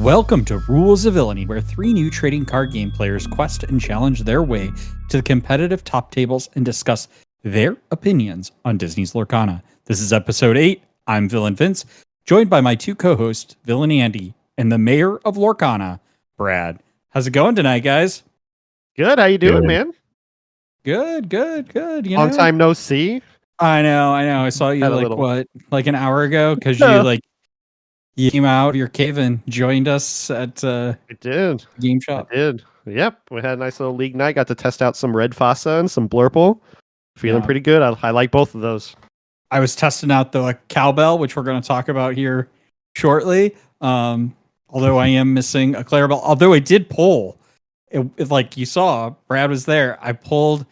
Welcome to Rules of Villainy, where three new trading card game players quest and challenge their way to the competitive top tables and discuss their opinions on Disney's Lorcana. This is episode 8. I'm Villain Vince, joined by my two co-hosts, Villain Andy, and the mayor of Lorcana, Brad. How's it going tonight, guys? Good. How you doing, man? Good. Long time no see. I know. I saw you like an hour ago because you came out of your cave and joined us at I did. Game Shop. I did. Yep. We had a nice little league night. Got to test out some Red Fossa and some Blurple. Feeling pretty good. I like both of those. I was testing out the Cowbelle, which we're going to talk about here shortly. Although I am missing a Clarabelle. Although I did pull, it, like you saw, Brad was there. I pulled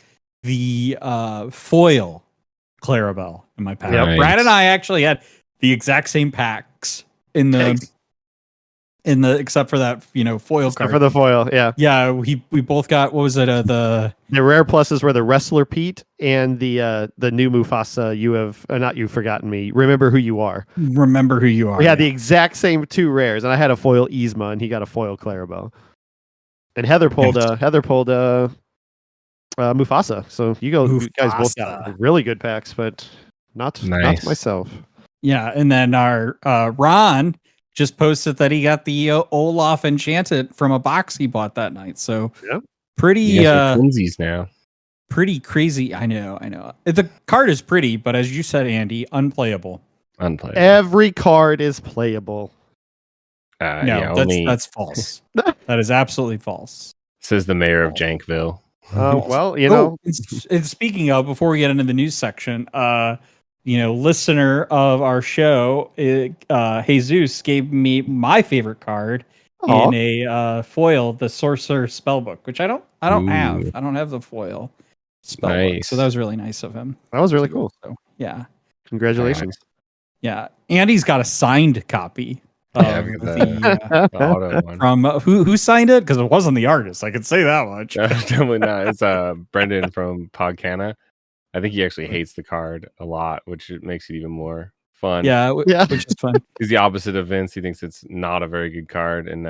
the foil Clarabelle in my pack. Yep. Brad and I actually had the exact same packs in the except for that foil card. For the foil, yeah. We both got, what was it? The rare pluses were the Wrestler Pete and the new Mufasa. You have not you forgotten me. Remember who you are. Remember who you are. We had the exact same two rares, and I had a foil Yzma, and he got a foil Clarabelle. And Heather pulled Mufasa. So you guys both got really good packs, but not myself. Yeah, and then our Ron just posted that he got the Olaf Enchanted from a box he bought that night. So pretty twinsies now. Pretty crazy. I know. The card is pretty, but as you said, Andy, unplayable. Every card is playable. That's false. That is absolutely false. Says the mayor of Jankville. Well, and speaking of, before we get into the news section, listener of our show, Jesus gave me my favorite card in a foil, the Sorcerer Spellbook, which I don't have. I don't have the foil spellbook, so that was really nice of him. That was really cool. So, yeah, congratulations. Yeah, Andy's got a signed copy of the auto one. From who signed it, because it wasn't the artist. I can say that much. Definitely not. It's Brendan from Podcana. I think he actually hates the card a lot, which makes it even more fun. Yeah, which is fun. He's the opposite of Vince. He thinks it's not a very good card, and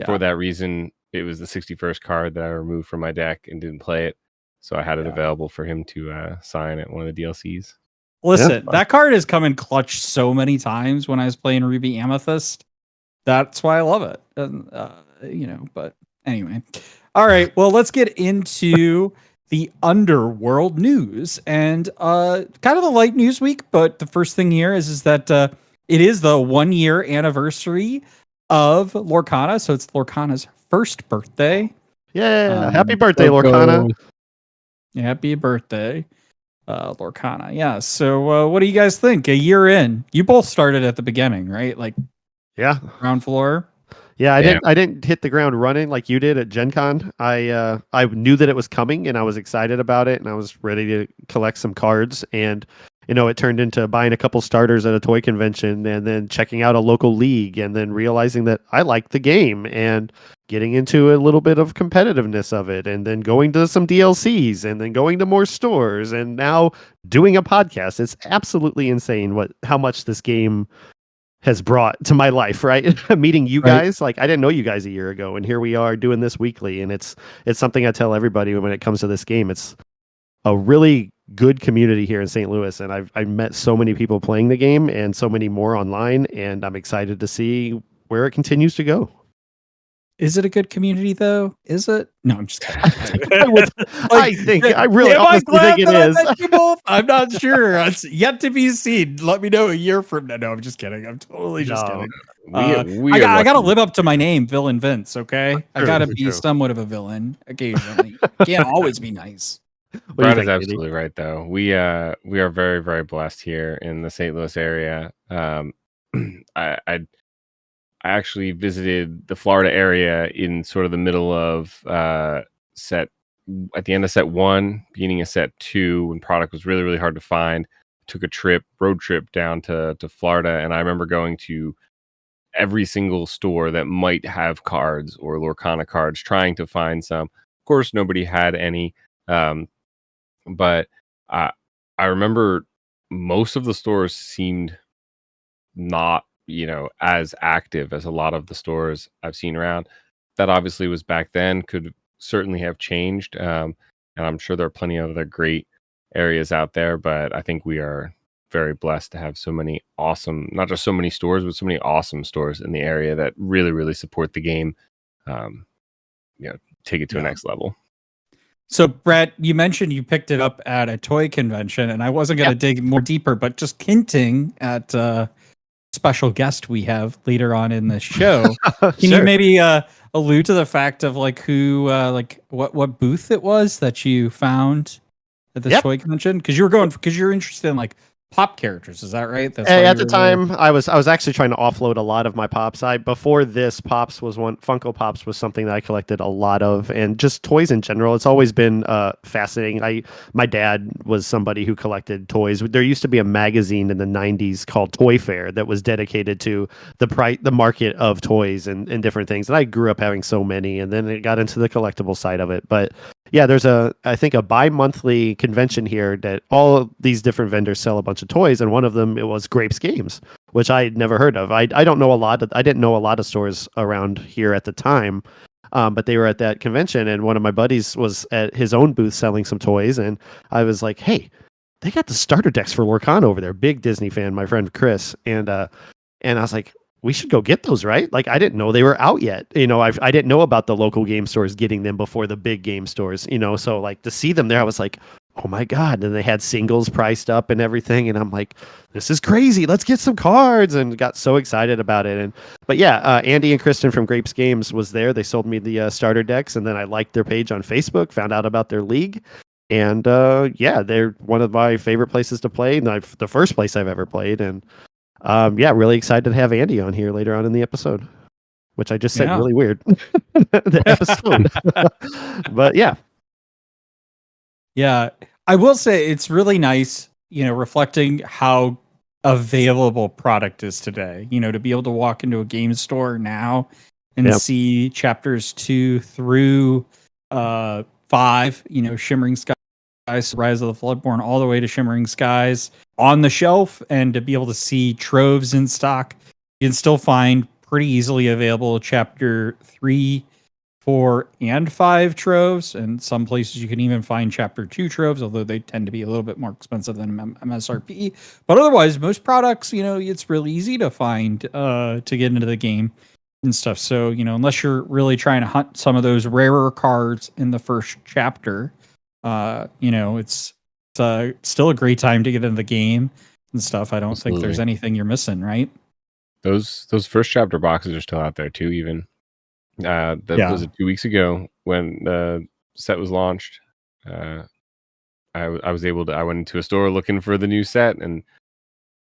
for that reason, it was the 61st card that I removed from my deck and didn't play it. So I had it available for him to sign at one of the DLCs. Listen, that card has come in clutch so many times when I was playing Ruby Amethyst. That's why I love it. But anyway. All right, well, let's get into the Underworld news, and kind of a light news week, but the first thing here is that it is the 1 year anniversary of Lorcana, so it's Lorcana's first birthday. Yeah, happy birthday, Lorcana. Happy birthday, Lorcana. Yeah, so what do you guys think? A year in, you both started at the beginning, right? Ground floor. Yeah, I didn't hit the ground running like you did at Gen Con. I knew that it was coming, and I was excited about it, and I was ready to collect some cards. And it turned into buying a couple starters at a toy convention, and then checking out a local league, and then realizing that I liked the game, and getting into a little bit of competitiveness of it, and then going to some DLCs, and then going to more stores, and now doing a podcast. It's absolutely insane how much this game has brought to my life, right? Meeting you guys, I didn't know you guys a year ago, and here we are doing this weekly, and it's something I tell everybody when it comes to this game. It's a really good community here in St. Louis, and I've met so many people playing the game and so many more online, and I'm excited to see where it continues to go. Is it a good community, though? Is it? No, I'm just kidding. I really honestly think it is. I'm not sure. It's yet to be seen. Let me know a year from now. No, I'm just kidding. I'm totally just kidding. I got to live up to my name, Villain Vince, okay? I got to be somewhat of a villain occasionally. Can't always be nice. Brad is absolutely right, though. We are very, very blessed here in the St. Louis area. I actually visited the Florida area in sort of the middle of at the end of set 1, beginning of set 2, when product was really, really hard to find. Took a road trip down to Florida, and I remember going to every single store that might have cards or Lorcana cards, trying to find some. Of course, nobody had any, but I remember most of the stores seemed not as active as a lot of the stores I've seen around. That obviously was back then, could certainly have changed. And I'm sure there are plenty of other great areas out there, but I think we are very blessed to have so many awesome, not just so many stores, but so many awesome stores in the area that really, really support the game. Um, take it to a next level. So, Brett, you mentioned you picked it up at a toy convention, and I wasn't going to dig more deeper, but just hinting at a special guest we have later on in the show. Can you maybe allude to the fact of like who, what booth it was that you found at this toy convention? Because you're interested in like pop characters, is that right? That's why at the time I was actually trying to offload a lot of my pops. Before this, Pops was Funko Pops was something that I collected a lot of, and just toys in general. It's always been fascinating. My dad was somebody who collected toys. There used to be a magazine in the 90s called Toy Fair that was dedicated to the market of toys and different things. And I grew up having so many, and then it got into the collectible side of it. But yeah, there's I think a bi-monthly convention here that all these different vendors sell a bunch of toys, and one of them, it was Grape's Games, which I'd never heard of. I didn't know a lot of stores around here at the time, but they were at that convention, and one of my buddies was at his own booth selling some toys, and I was like, hey, they got the starter decks for Lorcana over there. Big Disney fan, my friend Chris, and I was like, we should go get those, right? Like, I didn't know they were out yet. I didn't know about the local game stores getting them before the big game stores, so like to see them there, I was like, oh my God. And they had singles priced up and everything. And I'm like, this is crazy. Let's get some cards, and got so excited about it. But Andy and Kristen from Grape's Games was there. They sold me the starter decks, and then I liked their page on Facebook, found out about their league. And they're one of my favorite places to play. And the first place I've ever played. And really excited to have Andy on here later on in the episode, which I just said really weird. The episode. But yeah, I will say it's really nice, reflecting how available product is today. To be able to walk into a game store now and see chapters 2 through 5, Shimmering Skies, Rise of the Floodborn, all the way to Shimmering Skies on the shelf, and to be able to see troves in stock. You can still find pretty easily available chapter 3, 4, and 5 troves, and some places you can even find chapter 2 troves, although they tend to be a little bit more expensive than MSRP. But otherwise, most products, it's really easy to find to get into the game and stuff. So, unless you're really trying to hunt some of those rarer cards in the first chapter, it's still a great time to get into the game and stuff. I don't think there's anything you're missing, right? Those first chapter boxes are still out there too, even. That was 2 weeks ago when the set was launched. I went into a store looking for the new set, and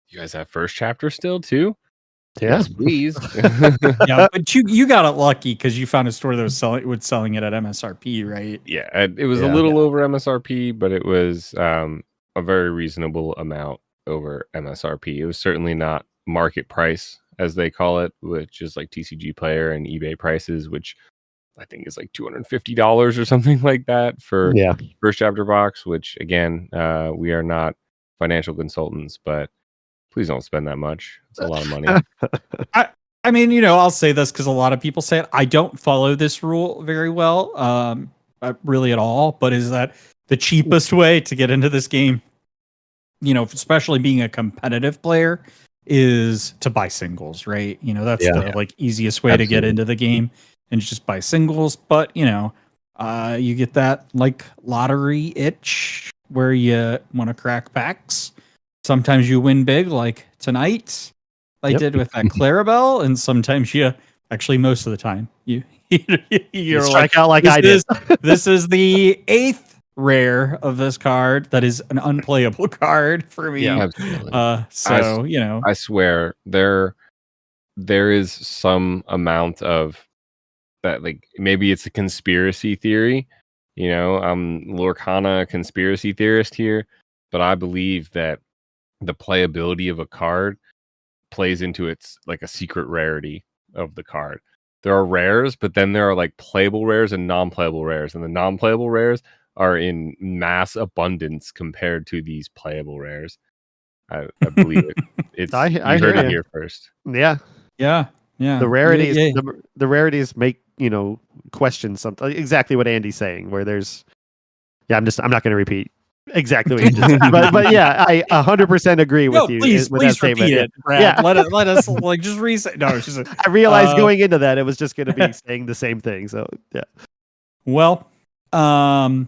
you guys have first chapter still too? Yeah. Yes, please. But you got it lucky because you found a store that was selling it at MSRP, right? Yeah, it was a little over MSRP, but it was a very reasonable amount over MSRP. It was certainly not market price, as they call it, which is like TCG Player and eBay prices, which I think is like $250 or something like that for first chapter box, which again, we are not financial consultants, but please don't spend that much. It's a lot of money. I mean, I'll say this because a lot of people say it. I don't follow this rule very well, really at all, but is that the cheapest way to get into this game, especially being a competitive player, is to buy singles, right? That's the easiest way to get into the game, and just buy singles. But you get that like lottery itch where you want to crack packs. Sometimes you win big, like tonight I did with that Clarabelle, and sometimes most of the time you strike out like I did. This is the 8th rare of this card that is an unplayable card for me. Yeah, absolutely. I swear there is some amount of that, like maybe it's a conspiracy theory. I'm Lorcana conspiracy theorist here, but I believe that the playability of a card plays into its like a secret rarity of the card. There are rares, but then there are like playable rares and non-playable rares, and the non-playable rares are in mass abundance compared to these playable rares. I believe it. It's I you hear heard it ya. here first. Yeah, Yeah. the rarities, the rarities make question something exactly what Andy's saying. Where there's, I'm not going to repeat exactly what he just said, but yeah, I 100% agree with you Please with that statement. repeat it, Brad. Yeah. Let us like just reset. No, it's just I realized going into that it was just going to be saying the same thing. So yeah. Well, I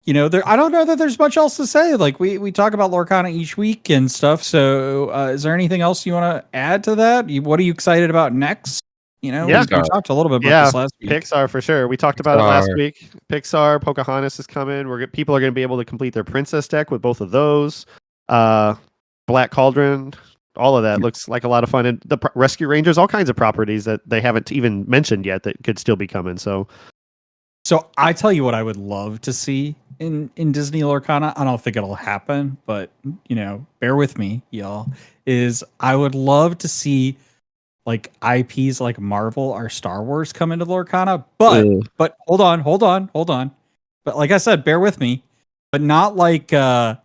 don't know that there's much else to say. Like we talk about Lorcana each week and stuff. So is there anything else you want to add to that? What are you excited about next? We talked a little bit about this last week. Pixar for sure. We talked about it last week. Pixar, Pocahontas is coming. People are going to be able to complete their princess deck with both of those. Black Cauldron, all of that looks like a lot of fun. And the Rescue Rangers, all kinds of properties that they haven't even mentioned yet that could still be coming. So I tell you what I would love to see in Disney Lorcana. I don't think it'll happen, but bear with me, y'all. I would love to see like IPs like Marvel or Star Wars come into Lorcana, but hold on. But like I said, bear with me, but not like an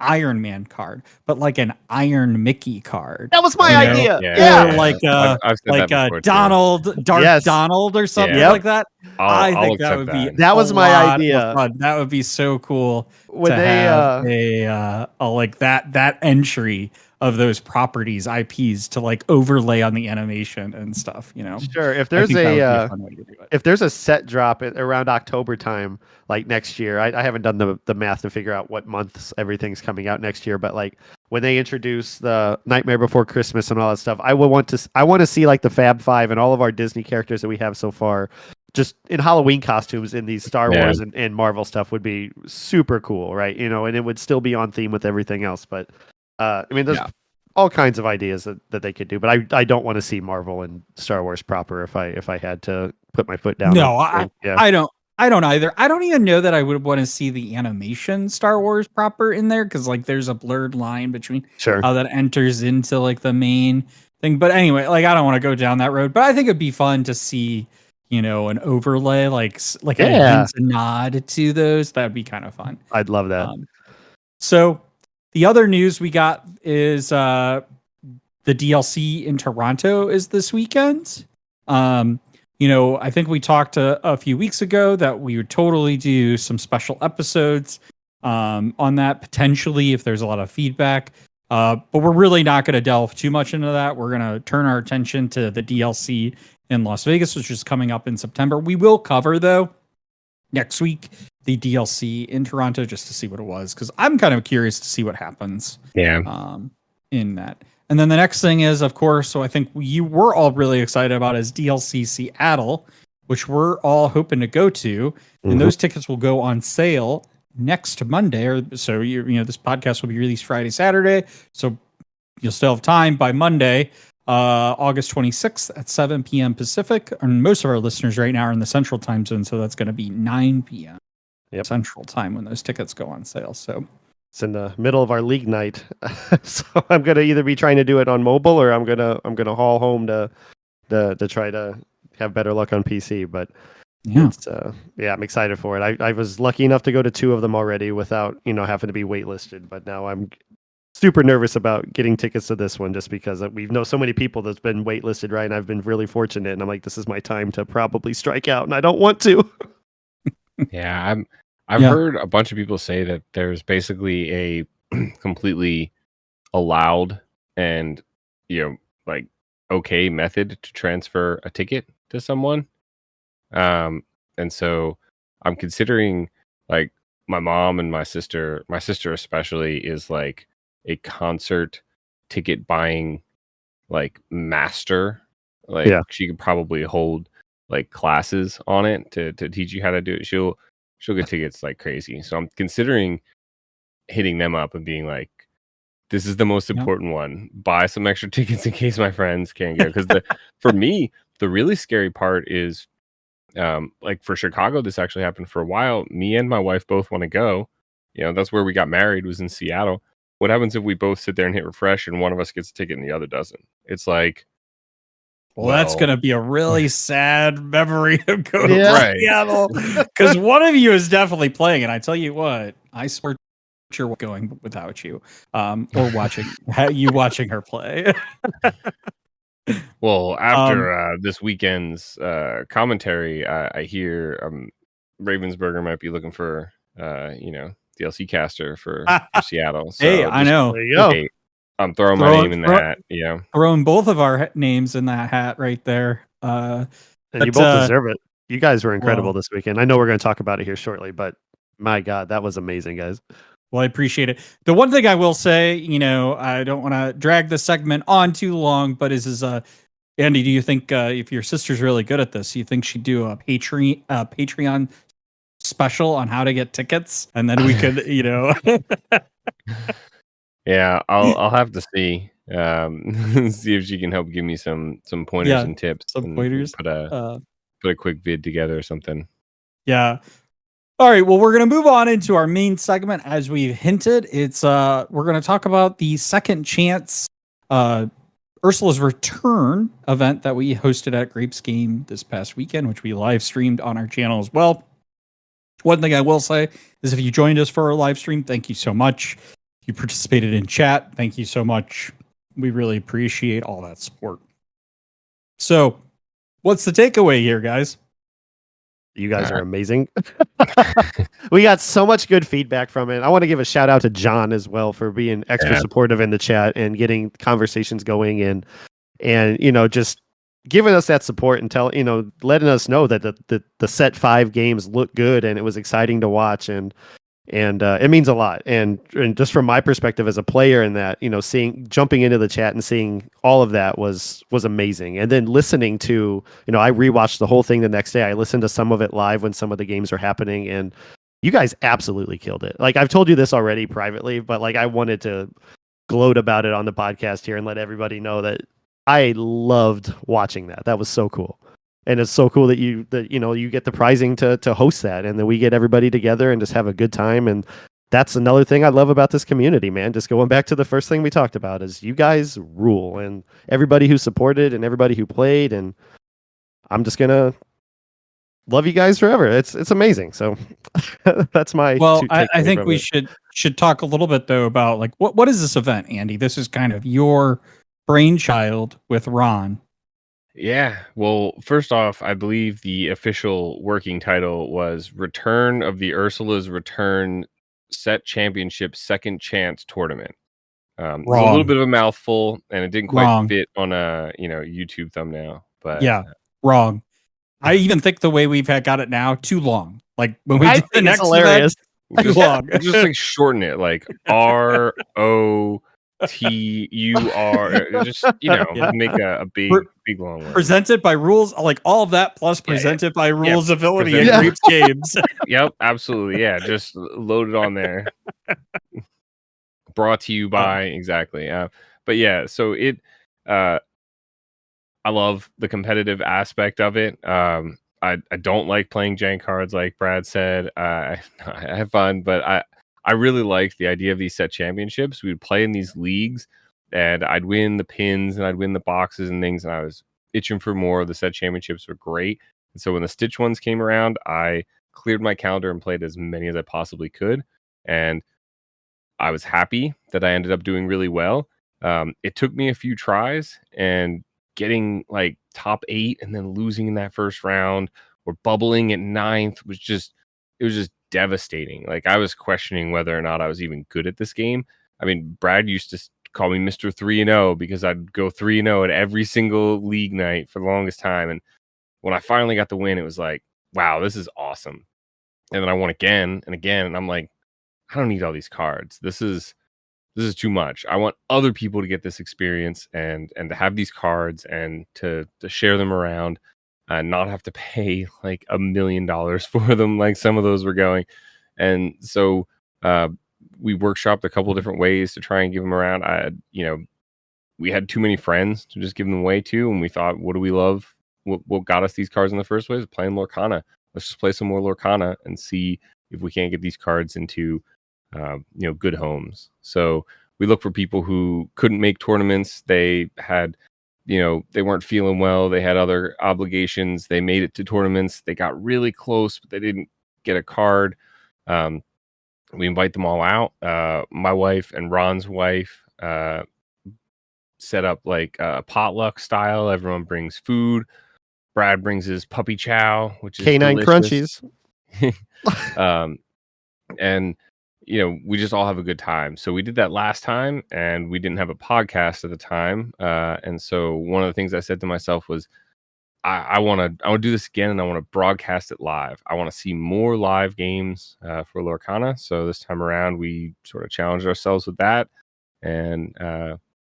Iron Man card, but like an Iron Mickey card. that was my idea. Or like I've said that before, Donald, Dark Donald or something like that. I think that would be that was my idea. That would be so cool when to have a like that entry of those properties, IPs to like overlay on the animation and stuff. Sure. If there's if there's a set drop around October time, like next year, I haven't done the math to figure out what months everything's coming out next year, but like when they introduce the Nightmare Before Christmas and all that stuff, I want to see like the Fab Five and all of our Disney characters that we have so far, just in Halloween costumes in these Star Wars and Marvel stuff would be super cool, right? And it would still be on theme with everything else, but. There's all kinds of ideas that they could do, but I don't want to see Marvel and Star Wars proper if I had to put my foot down. No, I don't either. I don't even know that I would want to see the animation Star Wars proper in there because like there's a blurred line between how that enters into like the main thing. But anyway, like I don't want to go down that road, but I think it'd be fun to see an overlay like a hint, a nod to those. That'd be kind of fun. I'd love that. So. The other news we got is the DLC in Toronto is this weekend. I think we talked a few weeks ago that we would totally do some special episodes on that potentially if there's a lot of feedback. But we're really not going to delve too much into that. We're going to turn our attention to the DLC in Las Vegas, which is coming up in September. We will cover, though, next week the DLC in Toronto just to see what it was, because I'm kind of curious to see what happens in that. And then the next thing is, of course, so I think we're all really excited about is DLC Seattle, which we're all hoping to go to. And those tickets will go on sale next Monday. So this podcast will be released Friday, Saturday. So you'll still have time by Monday, August 26th at 7 p.m. Pacific. And most of our listeners right now are in the Central Time Zone, so that's going to be 9 p.m. Central Time when those tickets go on sale. So it's in the middle of our league night, so I'm gonna either be trying to do it on mobile or I'm gonna haul home to try to have better luck on PC. But I'm excited for it. I was lucky enough to go to 2 of them already without having to be waitlisted, but now I'm super nervous about getting tickets to this one just because we know so many people that's been waitlisted, right? And I've been really fortunate, and I'm like, this is my time to probably strike out, and I don't want to. I've heard a bunch of people say that there's basically a completely allowed and okay method to transfer a ticket to someone. And so I'm considering like my mom and my sister especially is like a concert ticket buying like master. She could probably hold like classes on it to teach you how to do it. She'll get tickets like crazy. So I'm considering hitting them up and being like, this is the most important one. Buy some extra tickets in case my friends can't go. Because for me, the really scary part is like for Chicago, this actually happened for a while. Me and my wife both want to go. That's where we got married, was in Seattle. What happens if we both sit there and hit refresh and one of us gets a ticket and the other doesn't? It's like, well, that's going to be a really sad memory of going to Seattle, because one of you is definitely playing. And I tell you what, I support sure going without you, or watching watching her play. Well, after this weekend's commentary, I hear Ravensburger might be looking for DLC caster for Seattle. So Hey, I just know. There you go. hey, I'm throwing my name in the hat. Yeah, Throwing both of our names in that hat right there. And But, you both deserve it. You guys were incredible well- this weekend. I know we're going to talk about it here shortly, but my God, that was amazing, guys. Well, I appreciate it. The one thing I will say, I don't want to drag the segment on too long, but Andy, do you think if your sister's really good at this, you think she'd do a Patreon special on how to get tickets, and then we could, yeah. I'll have to see see if she can help give me some pointers Yeah, and tips. some and pointers. Put a quick vid together or something. Yeah. All right. Well, we're going to move on into our main segment. As we've hinted, we're going to talk about the Second Chance Ursula's Return event that we hosted at Grape's Game this past weekend, which we live streamed on our channel as well. One thing I will say is if you joined us for our live stream, thank you so much. If you participated in chat, thank you so much. We really appreciate all that support. So, what's the takeaway here, guys? You guys are amazing. We got so much good feedback from it. I want to give a shout out to John as well for being extra supportive in the chat and getting conversations going and just giving us that support and letting us know that the set 5 games look good and it was exciting to watch and it means a lot. And just from my perspective as a player in that, jumping into the chat and seeing all of that was amazing. And then listening to, I rewatched the whole thing the next day. I listened to some of it live when some of the games were happening, and you guys absolutely killed it. Like, I've told you this already privately, but like, I wanted to gloat about it on the podcast here and let everybody know that I loved watching that. That was so cool. And it's so cool that you get the prizing to host that, and then we get everybody together and just have a good time. And that's another thing I love about this community, man. Just going back to the first thing we talked about is you guys rule, and everybody who supported and everybody who played. And I'm just gonna love you guys forever. It's amazing. So that's my I think we should talk a little bit though about like what is this event, Andy? This is kind of your brainchild with Ron. Yeah. Well, first off, I believe the official working title was Return of the Ursula's Return Set Championship Second Chance Tournament. It's a little bit of a mouthful, and it didn't quite fit on a YouTube thumbnail. But yeah, wrong. I even think the way we've got it now too long. Like when we do the next hilarious. event, too long. Just like shorten it, like ROTUR. Just make a big long word. Presented by Rules, like all of that plus presented by Rules Ability in Grape's games. Yep, absolutely. Yeah, just load it on there. Brought to you by exactly. But yeah, so it. I love the competitive aspect of it. I don't like playing jank cards, like Brad said. I have fun, but I really liked the idea of these set championships. We would play in these leagues, and I'd win the pins and I'd win the boxes and things. And I was itching for more. The set championships were great. And so when the Stitch ones came around, I cleared my calendar and played as many as I possibly could. And I was happy that I ended up doing really well. It took me a few tries, and getting like top 8 and then losing in that first round or bubbling at 9th was just devastating. Like, I was questioning whether or not I was even good at this game. I mean, Brad used to call me Mr. 3-0 because I'd go 3-0 at every single league night for the longest time. And when I finally got the win, it was like, wow, this is awesome. And then I won again and again. And I'm like, I don't need all these cards. This is too much. I want other people to get this experience and to have these cards and to share them around and not have to pay like $1 million for them like some of those were going. And so we workshopped a couple of different ways to try and give them around. We had too many friends to just give them away to, and we thought, what do we love? What got us these cards in the first place? Playing Lorcana. Let's just play some more Lorcana and see if we can't get these cards into good homes. So we look for people who couldn't make tournaments. They had, they weren't feeling well. They had other obligations. They made it to tournaments. They got really close, but they didn't get a card. we invite them all out. My wife and Ron's wife set up like a potluck style. Everyone brings food. Brad brings his puppy chow, which is Canine delicious. crunchies. And we just all have a good time. So we did that last time, and we didn't have a podcast at the time. And so one of the things I said to myself was, I want to do this again, and I want to broadcast it live. I want to see more live games for Lorcana. So this time around, we sort of challenged ourselves with that, and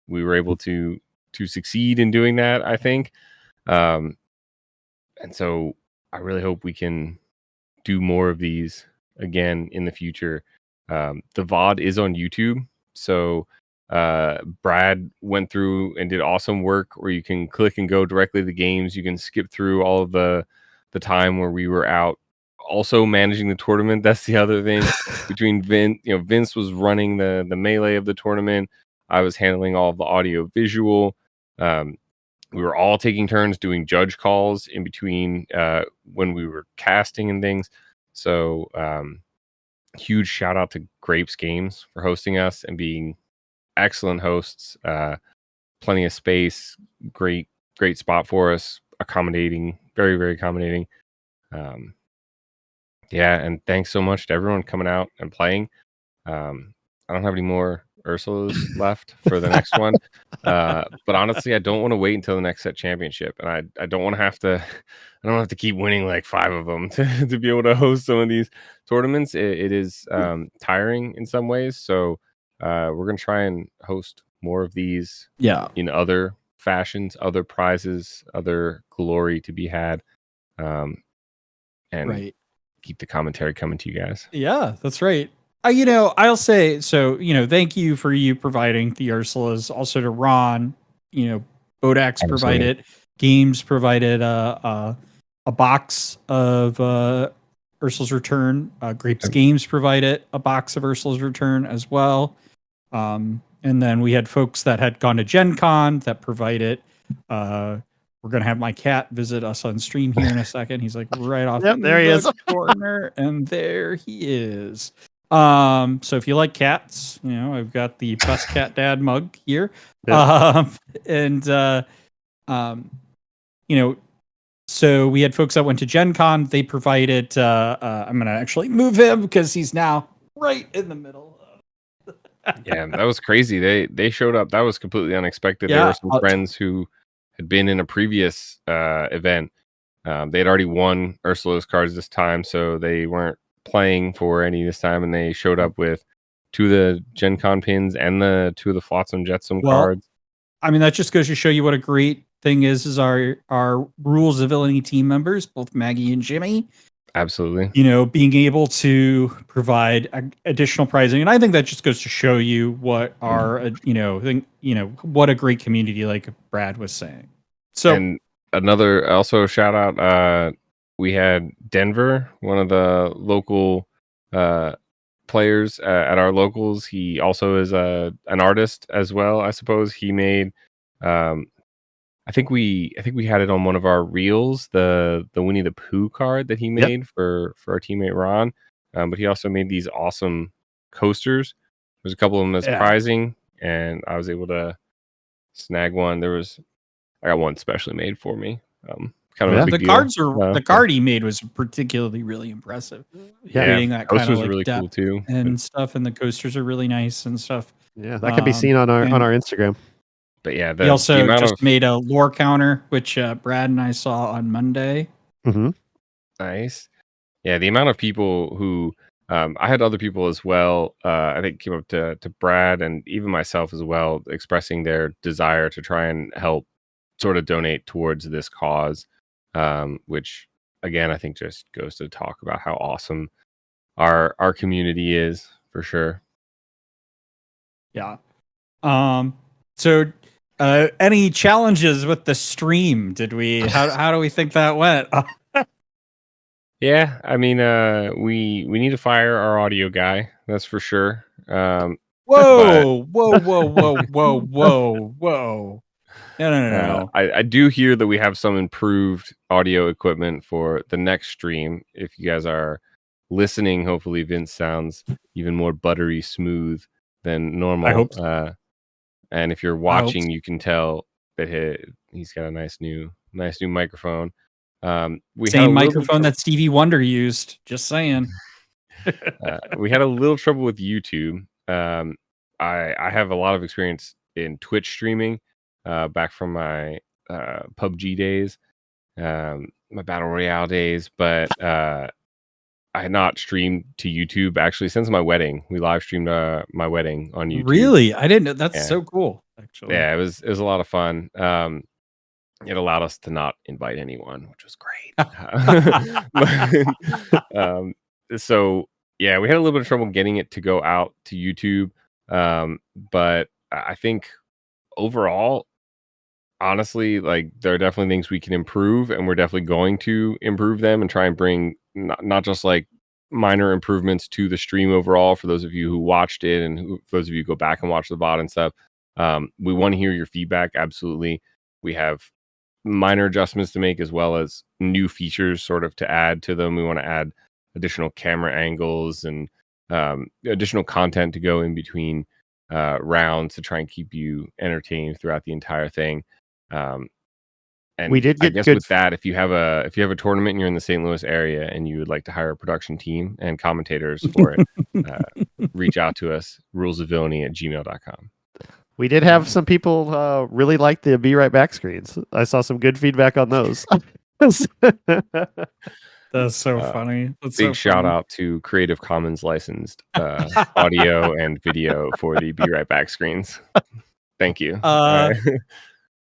we were able to succeed in doing that, I think. And so I really hope we can do more of these again in the future. The VOD is on YouTube, so Brad went through and did awesome work where you can click and go directly to the games. You can skip through all of the time where we were out also managing the tournament. That's the other thing. Between Vince was running the melee of the tournament. I was handling all of the audio visual. We were all taking turns doing judge calls in between when we were casting and things. So huge shout out to Grape's Games for hosting us and being excellent hosts. Plenty of space, great spot for us, accommodating, very, very accommodating. And thanks so much to everyone coming out and playing. I don't have any more Ursulas left for the next one. But honestly, I don't want to wait until the next set championship. And I don't want to have to keep winning like 5 of them to be able to host some of these tournaments. It is tiring in some ways. So we're going to try and host more of these in other fashions, other prizes, other glory to be had. And keep the commentary coming to you guys. Yeah, that's right. I'll say, so, thank you for you providing the Ursulas, also to Ron, Bodax provided, Games provided a box of Ursula's Return. Grape's Games provided a box of Ursula's Return as well. And then we had folks that had gone to Gen Con that provided, we're going to have my cat visit us on stream here in a second. He's like right off Yep, there he is. corner, and there he is. So if you like cats, I've got the best cat dad mug here. Yeah. So we had folks that went to Gen Con. They provided, I'm going to actually move him because he's now right in the middle. Yeah, that was crazy. They showed up. That was completely unexpected. There were some friends who had been in a previous event. They had already won Ursula's cards this time, so they weren't playing for any this time, and they showed up with 2 of the Gen Con pins and 2 of the Flotsam Jetsam cards. I mean, that just goes to show you what a great thing is our Rules of Villainy team members, both Maggie and Jimmy. Absolutely. Being able to provide additional prizing. And I think that just goes to show you what our, what a great community, like Brad was saying. So, and another also shout out, we had Denver, one of the local players at our locals. He also is an artist as well, I suppose. He made, I think we had it on one of our reels, the Winnie the Pooh card that he made for our teammate Ron. But he also made these awesome coasters. There's a couple of them as prizing, and I was able to snag one. I got one specially made for me. Kind of a big deal. The card he made was particularly really impressive. Creating that kind of like really depth cool too, and stuff. And the coasters are really nice and stuff. Yeah, that can be seen on our Instagram. But yeah, he also just made a lore counter, which Brad and I saw on Monday. Mm-hmm. Nice. Yeah, the amount of people who I had other people as well. I think came up to Brad and even myself as well, expressing their desire to try and help sort of donate towards this cause, which again I think just goes to talk about how awesome our community is for sure. Yeah. So any challenges with the stream? Did we? How do we think that went? Yeah, I mean, we need to fire our audio guy. That's for sure. Whoa! No. I do hear that we have some improved audio equipment for the next stream. If you guys are listening, hopefully Vince sounds even more buttery smooth than normal. I hope so. And if you're watching, you can tell that he's got a nice new microphone. We had a Same little bit microphone that Stevie Wonder used. Just saying. we had a little trouble with YouTube. I have a lot of experience in Twitch streaming, back from my PUBG days, my Battle Royale days, but I had not streamed to YouTube actually since my wedding. We live streamed my wedding on YouTube. Really? I didn't know. That's Yeah. so cool, actually. Yeah, it was a lot of fun. It allowed us to not invite anyone, which was great. So yeah, we had a little bit of trouble getting it to go out to YouTube. But I think overall, honestly, like there are definitely things we can improve, and we're definitely going to improve them and try and bring not just like minor improvements to the stream overall for those of you who watched it and for those of you who go back and watch the VOD and stuff. We want to hear your feedback. Absolutely. We have minor adjustments to make as well as new features sort of to add to them. We want to add additional camera angles and additional content to go in between rounds to try and keep you entertained throughout the entire thing. And we did get I guess good with that, if you have a tournament and you're in the St. Louis area and you would like to hire a production team and commentators for it, reach out to us, rulesofvillainy@gmail.com. We did have some people really like the Be Right Back screens. I saw some good feedback on those. That's so funny. That's Big so shout funny. out to Creative Commons licensed audio and video for the Be Right Back screens. Thank you.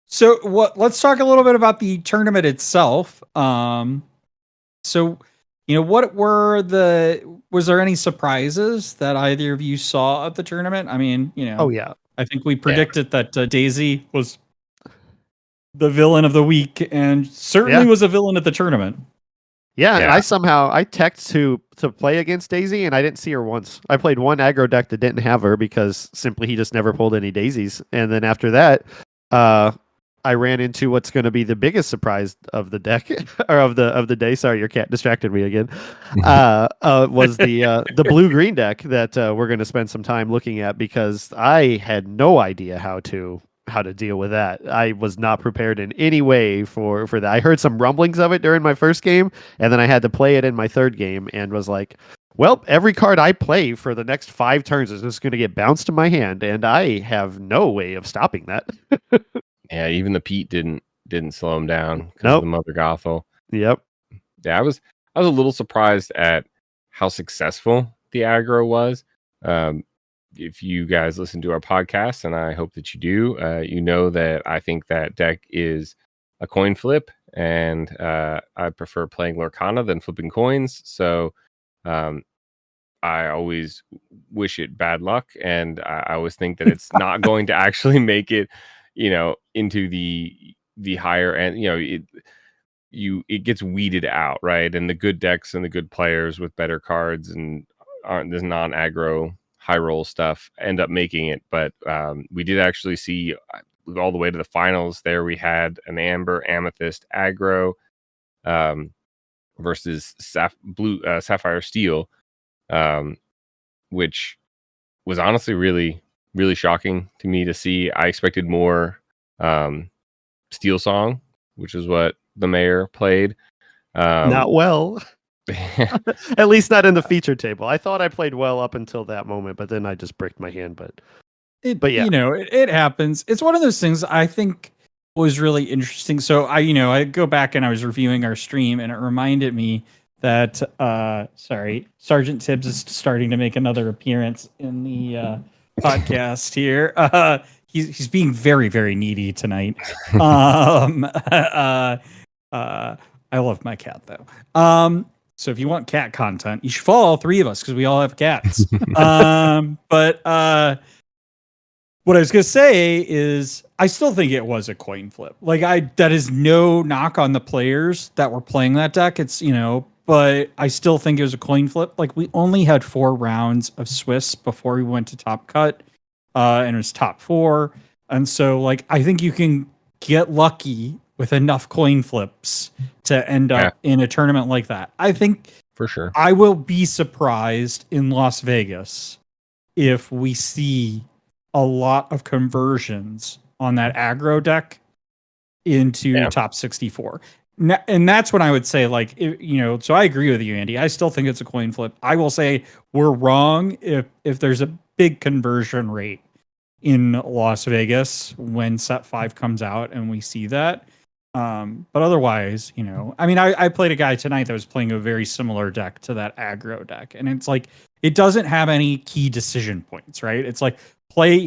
So let's talk a little bit about the tournament itself. So, was there any surprises that either of you saw at the tournament? I mean, Oh yeah. I think we predicted that Daisy was the villain of the week and certainly was a villain at the tournament. Yeah, and I teched to play against Daisy and I didn't see her once. I played one aggro deck that didn't have her because simply he just never pulled any daisies. And then after that, I ran into what's going to be the biggest surprise of the deck or of the day. Sorry, your cat distracted me again. Was the blue green deck that we're going to spend some time looking at because I had no idea how to deal with that. I was not prepared in any way for that. I heard some rumblings of it during my first game, and then I had to play it in my third game and was like, well, every card I play for the next 5 turns is just going to get bounced in my hand, and I have no way of stopping that. Yeah, even the Pete didn't slow him down because Nope. of the Mother Gothel. Yep. Yeah, I was a little surprised at how successful the aggro was. If you guys listen to our podcast, and I hope that you do, you know that I think that deck is a coin flip, and I prefer playing Lorcana than flipping coins. So I always wish it bad luck, and I always think that it's not going to actually make it, into the higher end. It gets weeded out, right? And the good decks and the good players with better cards and aren't this non-aggro high roll stuff end up making it. But we did actually see all the way to the finals there. We had an Amber Amethyst aggro versus Sapphire Steel, which was honestly really, really shocking to me to see. I expected more Steel Song, which is what the mayor played. Not well. At least not in the feature table. I thought I played well up until that moment, but then I just bricked my hand. But yeah, it happens. It's one of those things I think was really interesting. So I go back and I was reviewing our stream, and it reminded me that Sergeant Tibbs is starting to make another appearance in the podcast here. He's being very, very needy tonight. I love my cat though. So if you want cat content, you should follow all 3 of us because we all have cats. But what I was gonna say is I still think it was a coin flip. That is no knock on the players that were playing that deck. It's but I still think it was a coin flip. We only had 4 rounds of Swiss before we went to top cut, and it was top 4. And so I think you can get lucky with enough coin flips to end up in a tournament like that. I think For sure. I will be surprised in Las Vegas if we see a lot of conversions on that aggro deck into top 64. And that's when I would say, like, so I agree with you, Andy. I still think it's a coin flip. I will say we're wrong if there's a big conversion rate in Las Vegas when set 5 comes out and we see that. But otherwise, I mean, I played a guy tonight that was playing a very similar deck to that aggro deck. And it's like, it doesn't have any key decision points, right? It's like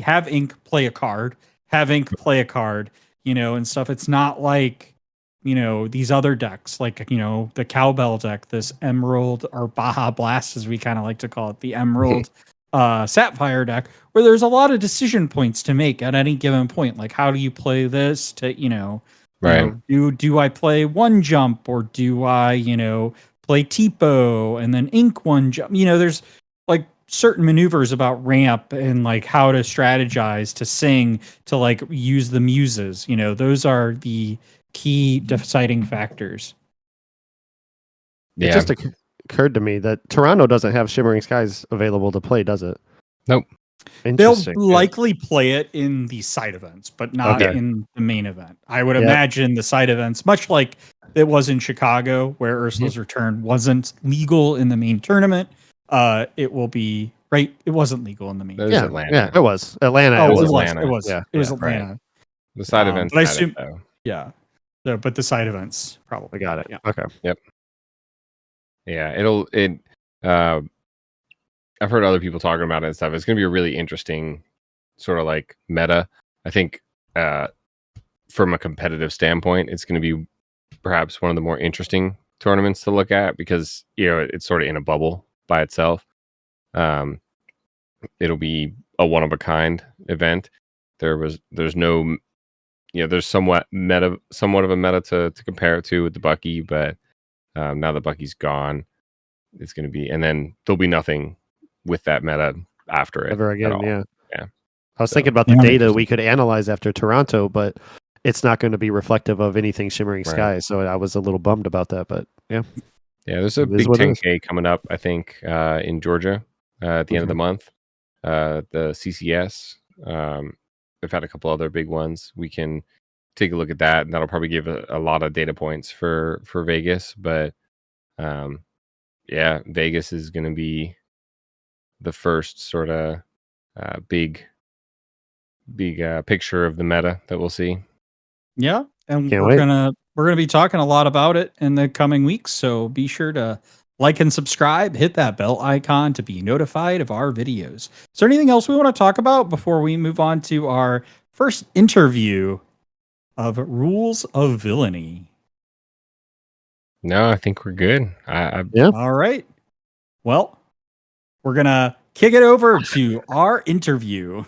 have ink, play a card, have ink, play a card, and stuff. It's not like, these other decks, like, the Cowbelle deck, this Emerald or Baja Blast, as we kind of like to call it, the Emerald Sapphire deck, where there's a lot of decision points to make at any given point. Like, how do you play this to, Right. Do I play one jump, or do I, play Tipo and then ink one jump? There's like certain maneuvers about ramp and like how to strategize to sing, to like use the muses. Those are the key deciding factors. It just occurred to me that Toronto doesn't have Shimmering Skies available to play, does it? Nope. They'll likely play it in the side events, but not in the main event. I would imagine the side events, much like it was in Chicago, where Ursula's Return wasn't legal in the main tournament. It will be right. It wasn't legal in the main. Atlanta. Yeah, it was Atlanta. Oh, it was Atlanta. Atlanta. It was Atlanta. Right. The side events. But I assume, So, but the side events probably. I got it. Yeah. Okay. Yep. Yeah, I've heard other people talking about it and stuff. It's going to be a really interesting sort of like meta. I think from a competitive standpoint, it's going to be perhaps one of the more interesting tournaments to look at because, it's sort of in a bubble by itself. It'll be a one-of-a-kind event. There's no, there's somewhat of a meta to compare it to with the Bucky, but now that Bucky's gone, it's going to be, and then there'll be nothing with that meta after it ever again. Yeah. I was thinking about the data we could analyze after Toronto, but it's not going to be reflective of anything Shimmering Skies. So I was a little bummed about that, but yeah. Yeah, there's a big 10K coming up, I think, in Georgia at the end of the month. The CCS. We've had a couple other big ones. We can take a look at that, and that'll probably give a lot of data points for Vegas. But Vegas is going to be the first sort of big picture of the meta that we'll see. Yeah, and we're gonna be talking a lot about it in the coming weeks. So be sure to like and subscribe, hit that bell icon to be notified of our videos. Is there anything else we want to talk about before we move on to our first interview of Rules of Villainy? No, I think we're good. All right. Well, we're gonna kick it over to our interview.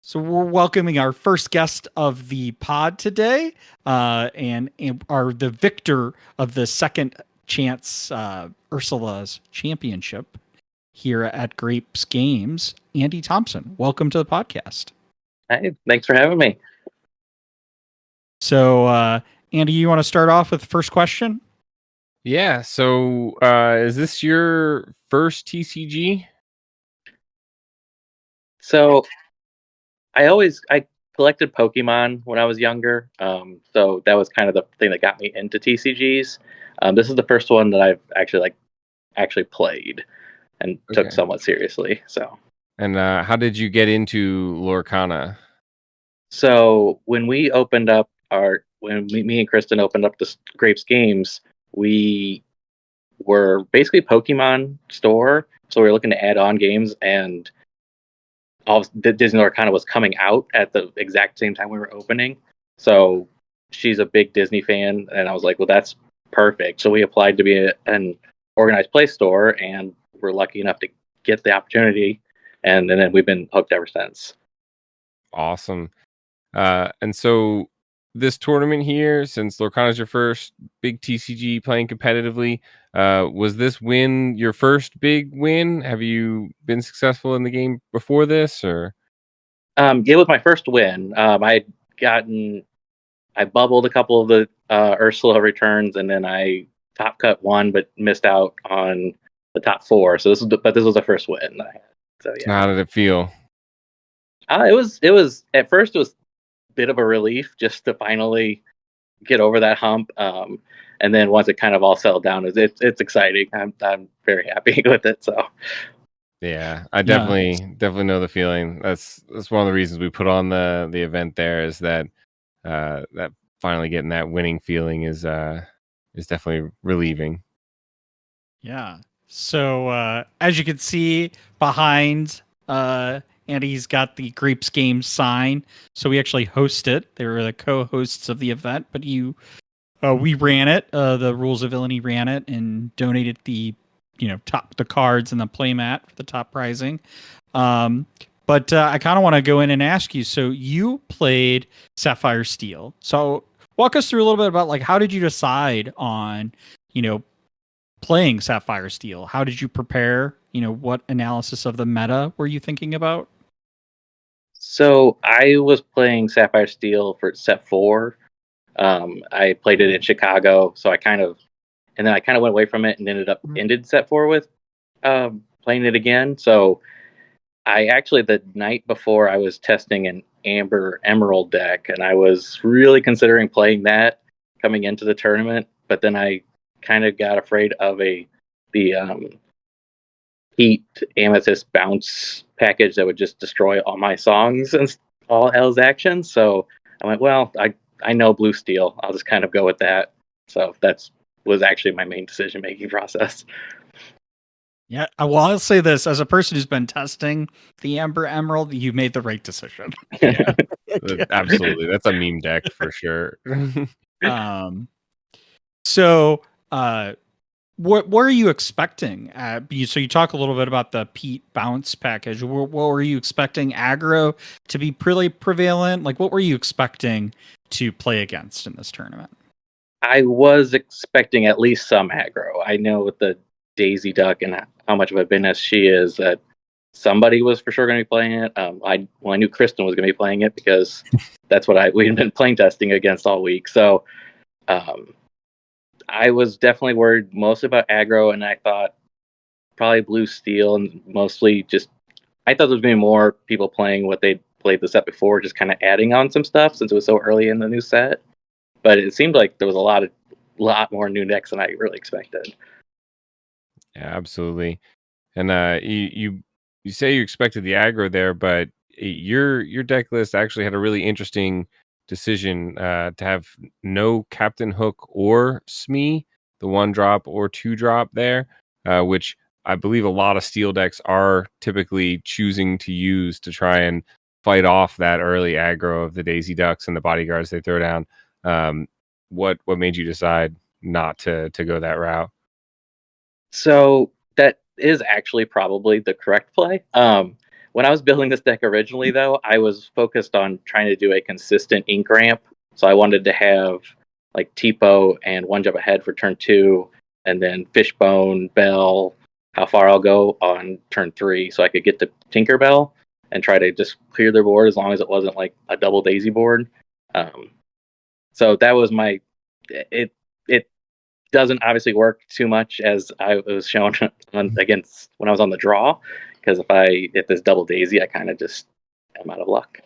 So we're welcoming our first guest of the pod today, and are the victor of the second chance Ursula's championship here at Grape's Games, Andy Thompson. Welcome to the podcast. Hey, thanks for having me. So, Andy, you want to start off with the first question? Yeah. So, is this your first TCG? So, I collected Pokemon when I was younger. So that was kind of the thing that got me into TCGs. This is the first one that I've actually played and took somewhat seriously. So. And how did you get into Lorcana? So when we opened up me and Kristen opened up the Grape's Games, we were basically Pokemon store. So we were looking to add on games, and all the Disney Lorcana was coming out at the exact same time we were opening. So she's a big Disney fan, and I was like, well, that's perfect. So we applied to be an organized play store, and we're lucky enough to get the opportunity, and then we've been hooked ever since. Awesome. And so this tournament here, since Lorcana is your first big TCG playing competitively, was this win your first big win? Have you been successful in the game before this, or? It was my first win. I bubbled a couple of the Ursula returns, and then I top cut one, but missed out on the top four. So this was the first win that I had. So yeah, How did it feel? it was at first it was a bit of a relief just to finally get over that hump. And then once it kind of all settled down, it's exciting. I'm very happy with it. So Yeah, I definitely know the feeling. That's one of the reasons we put on the event there, is that that finally getting that winning feeling is definitely relieving. Yeah. So as you can see behind Andy's got the Grapes Games sign. So we actually host it. They were the co-hosts of the event, but we ran it. The Rules of Villainy ran it and donated the the cards and the playmat for the top prizing. But I kind of want to go in and ask you. So you played Sapphire Steel. So walk us through a little bit about like how did you decide on playing Sapphire Steel? How did you prepare? What analysis of the meta were you thinking about? So I was playing Sapphire Steel for set 4. I played it in Chicago, so I kind of went away from it and ended set 4 with playing it again. So I actually, the night before, I was testing an Amber Emerald deck, and I was really considering playing that coming into the tournament. But then I kind of got afraid of the Heat Amethyst bounce package that would just destroy all my songs and all L's actions. So I went, well, I know Blue Steel. I'll just kind of go with that. So was actually my main decision making process. Yeah, well, I'll say this as a person who's been testing the Amber Emerald, you made the right decision. Yeah, absolutely. That's a meme deck for sure. So, what were you expecting? So you talk a little bit about the Pete bounce package. What were you expecting aggro to be pretty prevalent? Like, what were you expecting to play against in this tournament? I was expecting at least some aggro. I know with the Daisy Duck and how much of a business she is, that somebody was for sure going to be playing it. I knew Kristen was going to be playing it because that's what we'd been playing testing against all week. So I was definitely worried mostly about aggro, and I thought probably Blue Steel, and mostly just I thought there was going to be more people playing what they played the set before, just kind of adding on some stuff since it was so early in the new set. But it seemed like there was a lot more new decks than I really expected. Yeah, absolutely. And you say you expected the aggro there, but your deck list actually had a really interesting decision to have no Captain Hook or Smee, the 1-drop or 2-drop there, which I believe a lot of steel decks are typically choosing to use to try and fight off that early aggro of the Daisy Ducks and the bodyguards they throw down. What made you decide not to go that route? So that is actually probably the correct play. When I was building this deck originally, though, I was focused on trying to do a consistent ink ramp. So I wanted to have like Tipo and 1 Jump Ahead for turn 2, and then Fishbone, Bell, how far I'll go on turn 3, so I could get to Tinkerbell and try to just clear their board as long as it wasn't like a double Daisy board. So that was it doesn't obviously work too much as I was shown against when I was on the draw, because if there's double Daisy, I kind of just am out of luck.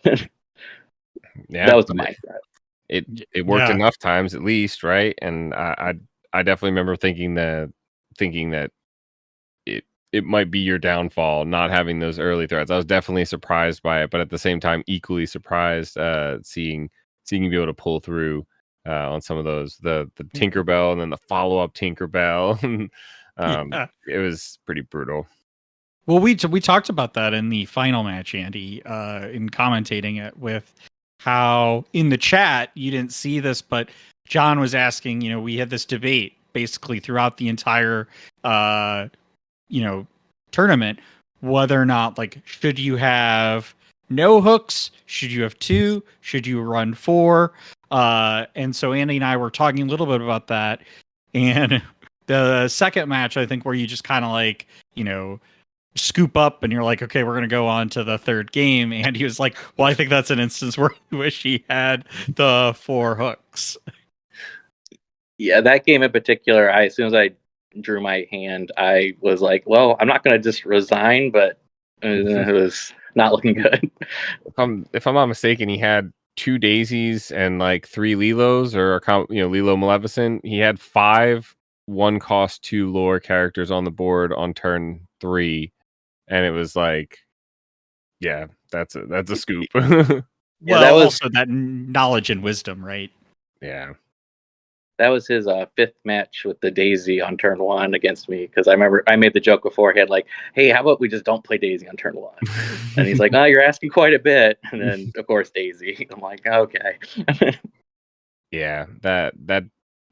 Yeah, that was the mindset. It worked enough times at least, right? And I definitely remember thinking that it might be your downfall not having those early threats. I was definitely surprised by it, but at the same time equally surprised seeing you be able to pull through on some of those, the Tinkerbell and then the follow-up Tinkerbell. It was pretty brutal. Well, we talked about that in the final match, Andy, in commentating it, with how in the chat you didn't see this, but John was asking, we had this debate basically throughout the entire tournament, whether or not, like, should you have no hooks, should you have 2, should you run 4? And so Andy and I were talking a little bit about that. And the second match, I think, where you just kind of like, scoop up and you're like, okay, we're going to go on to the third game. And he was like, well, I think that's an instance where I wish he had the 4 hooks. Yeah, that game in particular, as soon as I drew my hand, I was like, well, I'm not going to just resign, but it was not looking good. If I'm not mistaken, he had 2 daisies and like 3 Lilos, or Lilo Maleficent. He had 5 1-cost 2 lore characters on the board on turn 3, and it was like, yeah, that's a scoop. Yeah, Well, also that knowledge and wisdom, right? Yeah. That was his 5th match with the Daisy on turn 1 against me, because I remember I made the joke beforehand, like, hey, how about we just don't play Daisy on turn 1? And he's like, oh, you're asking quite a bit. And then, of course, Daisy. I'm like, okay. Yeah, that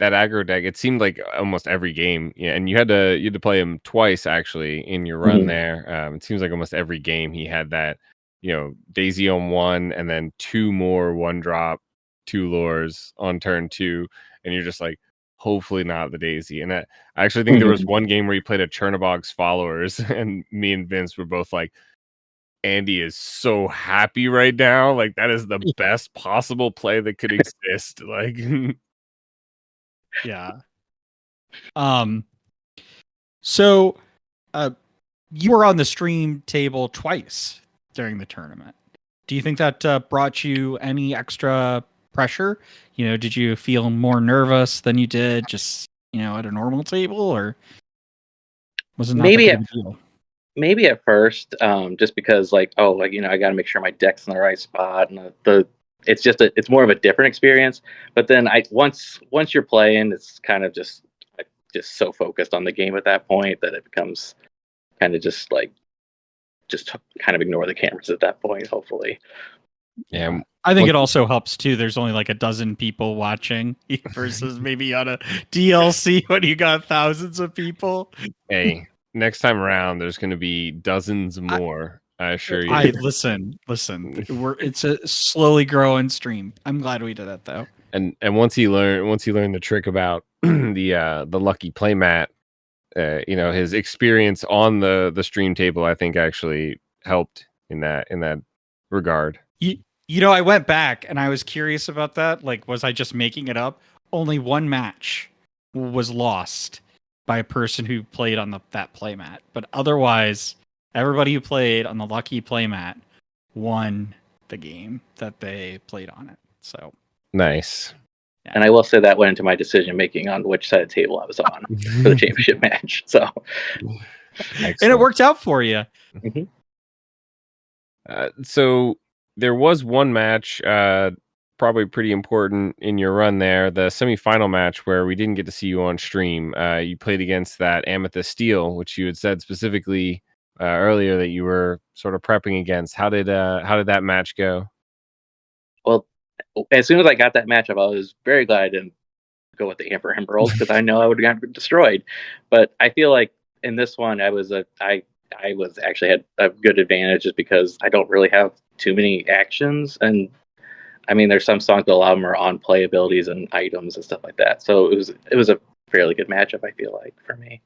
aggro deck. It seemed like almost every game. Yeah, and you had to play him twice actually in your run Mhm. there. It seems like almost every game he had that. Daisy on 1, and then 2 more 1-drop 2 lures on turn 2, and you're just like, hopefully not the Daisy. And I actually think there was one game where he played a Chernobog's Followers, and me and Vince were both like, Andy is so happy right now. Like, that is the best possible play that could exist. Like, Yeah. So, you were on the stream table twice during the tournament. Do you think that brought you any extra pressure? Did you feel more nervous than you did just at a normal table, or was it not that Maybe big at of a deal? maybe at first, just because I got to make sure my deck's in the right spot, and it's more of a different experience. But then once you're playing, it's kind of just so focused on the game at that point that it becomes kind of just kind of ignore the cameras at that point. Hopefully, yeah. I think it also helps too. There's only like a dozen people watching versus maybe on a DLC when you got thousands of people. Hey, next time around, there's going to be dozens more. I assure you. Listen. It's a slowly growing stream. I'm glad we did that though. And once he learned the trick about the lucky playmat, his experience on the stream table, I think actually helped in that regard. I went back and I was curious about that. Like, was I just making it up? Only one match was lost by a person who played on that playmat, but otherwise, everybody who played on the lucky playmat won the game that they played on it. So Nice. yeah. And I will say that went into my decision making on which side of the table I was on for the championship match. So, and it worked out for you. Mhm. So there was one match, probably pretty important in your run there, the semifinal match where we didn't get to see you on stream. You played against that Amethyst Steel, which you had said specifically earlier that you were sort of prepping against. How did that match go? Well, as soon as I got that matchup, I was very glad I didn't go with the Amber Emerald, because I know I would have gotten destroyed. But I feel like in this one, I was actually had a good advantage, just because I don't really have too many actions, and I mean, there's some songs, but a lot of them are on play abilities and items and stuff like that. So it was a fairly good matchup, I feel like, for me.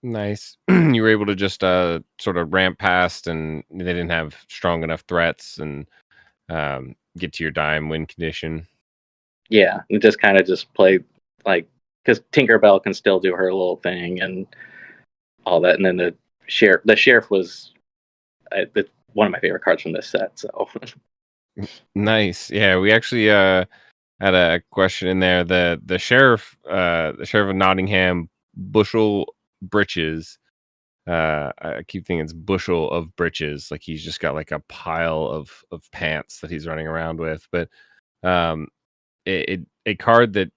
Nice. You were able to just sort of ramp past, and they didn't have strong enough threats, and get to your dime win condition. Yeah, and just kind of just play like, because Tinkerbell can still do her little thing and all that, and then the sheriff was one of my favorite cards from this set. So Nice. Yeah, we actually had a question in there. The sheriff of Nottingham, Bushel Britches. I keep thinking it's Bushel of Britches, like he's just got like a pile of pants that he's running around with. But a card that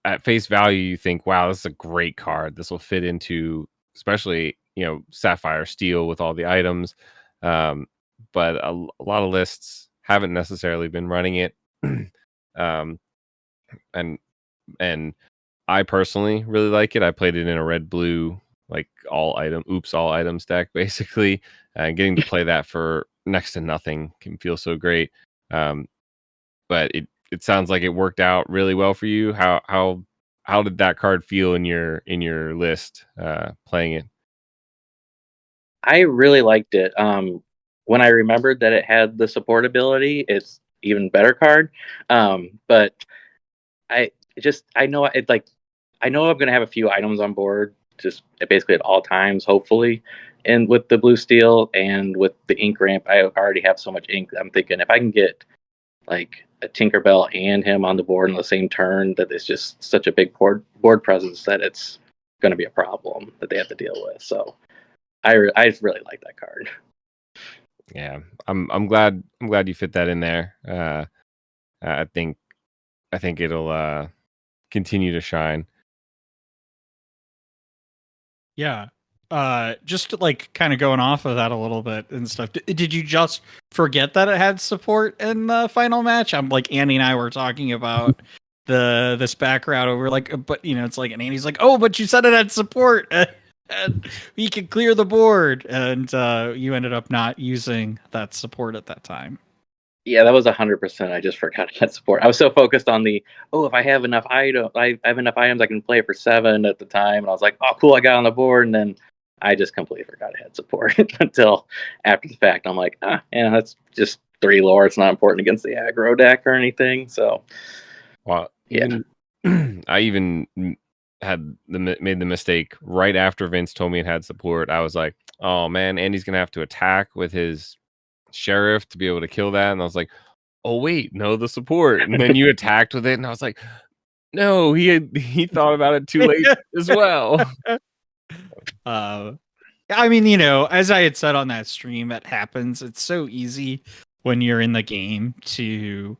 at face value you think, wow, this is a great card. This will fit into especially Sapphire Steel with all the items. But a lot of lists haven't necessarily been running it. um, and I personally really like it. I played it in a red blue, like all items deck, basically. And getting to play that for next to nothing can feel so great. But it sounds like it worked out really well for you. How did that card feel in your list playing it? I really liked it. When I remembered that it had the support ability, it's even better card. But I know I'm gonna have a few items on board, just basically at all times, hopefully. And with the blue steel and with the ink ramp, I already have so much ink. I'm thinking if I can get like a Tinkerbell and him on the board in the same turn, that is just such a big board presence that it's going to be a problem that they have to deal with. So I just really like that card. Yeah, I'm glad you fit that in there. I think it'll continue to shine. Yeah. Just like kind of going off of that a little bit and stuff. Did you just forget that it had support in the final match? I'm like Andy and I were talking about this background over like, but it's like, and Andy's like, oh, but you said it had support and we could clear the board, and you ended up not using that support at that time. Yeah, that was 100%. I just forgot that support. I was so focused on if I have enough I have enough items, I can play it for 7 at the time, and I was like, oh, cool, I got on the board, and then I just completely forgot it had support until after the fact. I'm like, that's just 3 lore. It's not important against the aggro deck or anything. So, well, yeah, I even made the mistake right after Vince told me it had support. I was like, oh man, Andy's gonna have to attack with his sheriff to be able to kill that, and I was like, oh wait, no, the support. And then you attacked with it, and I was like, no, he thought about it too late as well. I mean, as I had said on that stream, it happens. It's so easy when you're in the game to,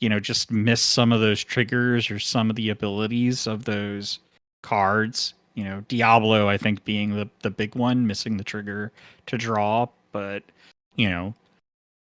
just miss some of those triggers or some of the abilities of those cards. Diablo, I think, being the big one, missing the trigger to draw. But,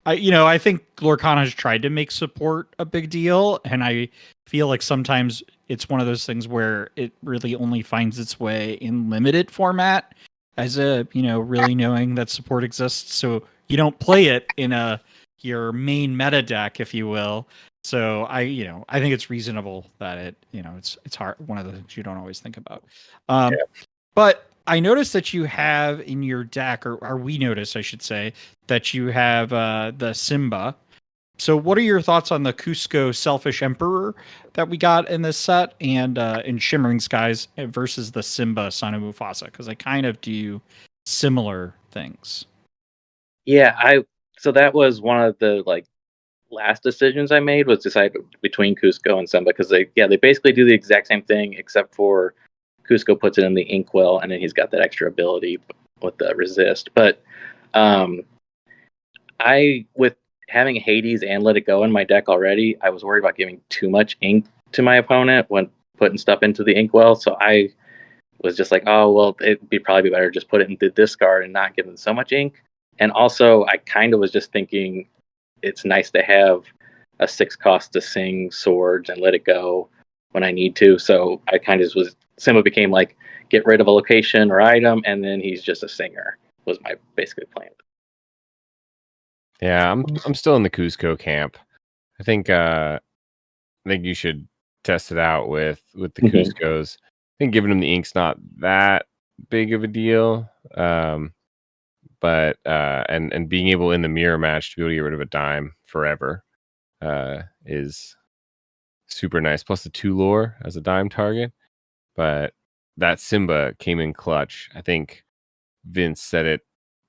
I think Lorcana has tried to make support a big deal, and I feel like sometimes it's one of those things where it really only finds its way in limited format as really knowing that support exists. So you don't play it in your main meta deck, if you will. So I think it's reasonable that it's hard. One of the things you don't always think about. But I noticed that you have in your deck, or we noticed, I should say, that you have the Simba. So what are your thoughts on the Cusco Selfish Emperor that we got in this set, and in Shimmering Skies versus the Simba Son of Mufasa? Because I kind of do similar things. yeah. So that was one of the last decisions I made, was decide between Cusco and Simba, because they basically do the exact same thing, except for Cusco puts it in the inkwell, and then he's got that extra ability with the resist. But with having Hades and Let It Go in my deck already, I was worried about giving too much ink to my opponent when putting stuff into the inkwell. So I was just like, oh well, it'd probably be better just put it in the discard and not give them so much ink. And also, I kind of was just thinking it's nice to have a 6 cost to sing swords and Let It Go when I need to. So I kind of Simba became like, get rid of a location or item, and then he's just a singer, was my basically plan. Yeah, I'm still in the Cusco camp. I think you should test it out with the Cuscos. I think giving them the ink's not that big of a deal. But and being able in the mirror match to be able to get rid of a dime forever is super nice. Plus the 2 lore as a dime target. But that Simba came in clutch. I think Vince said it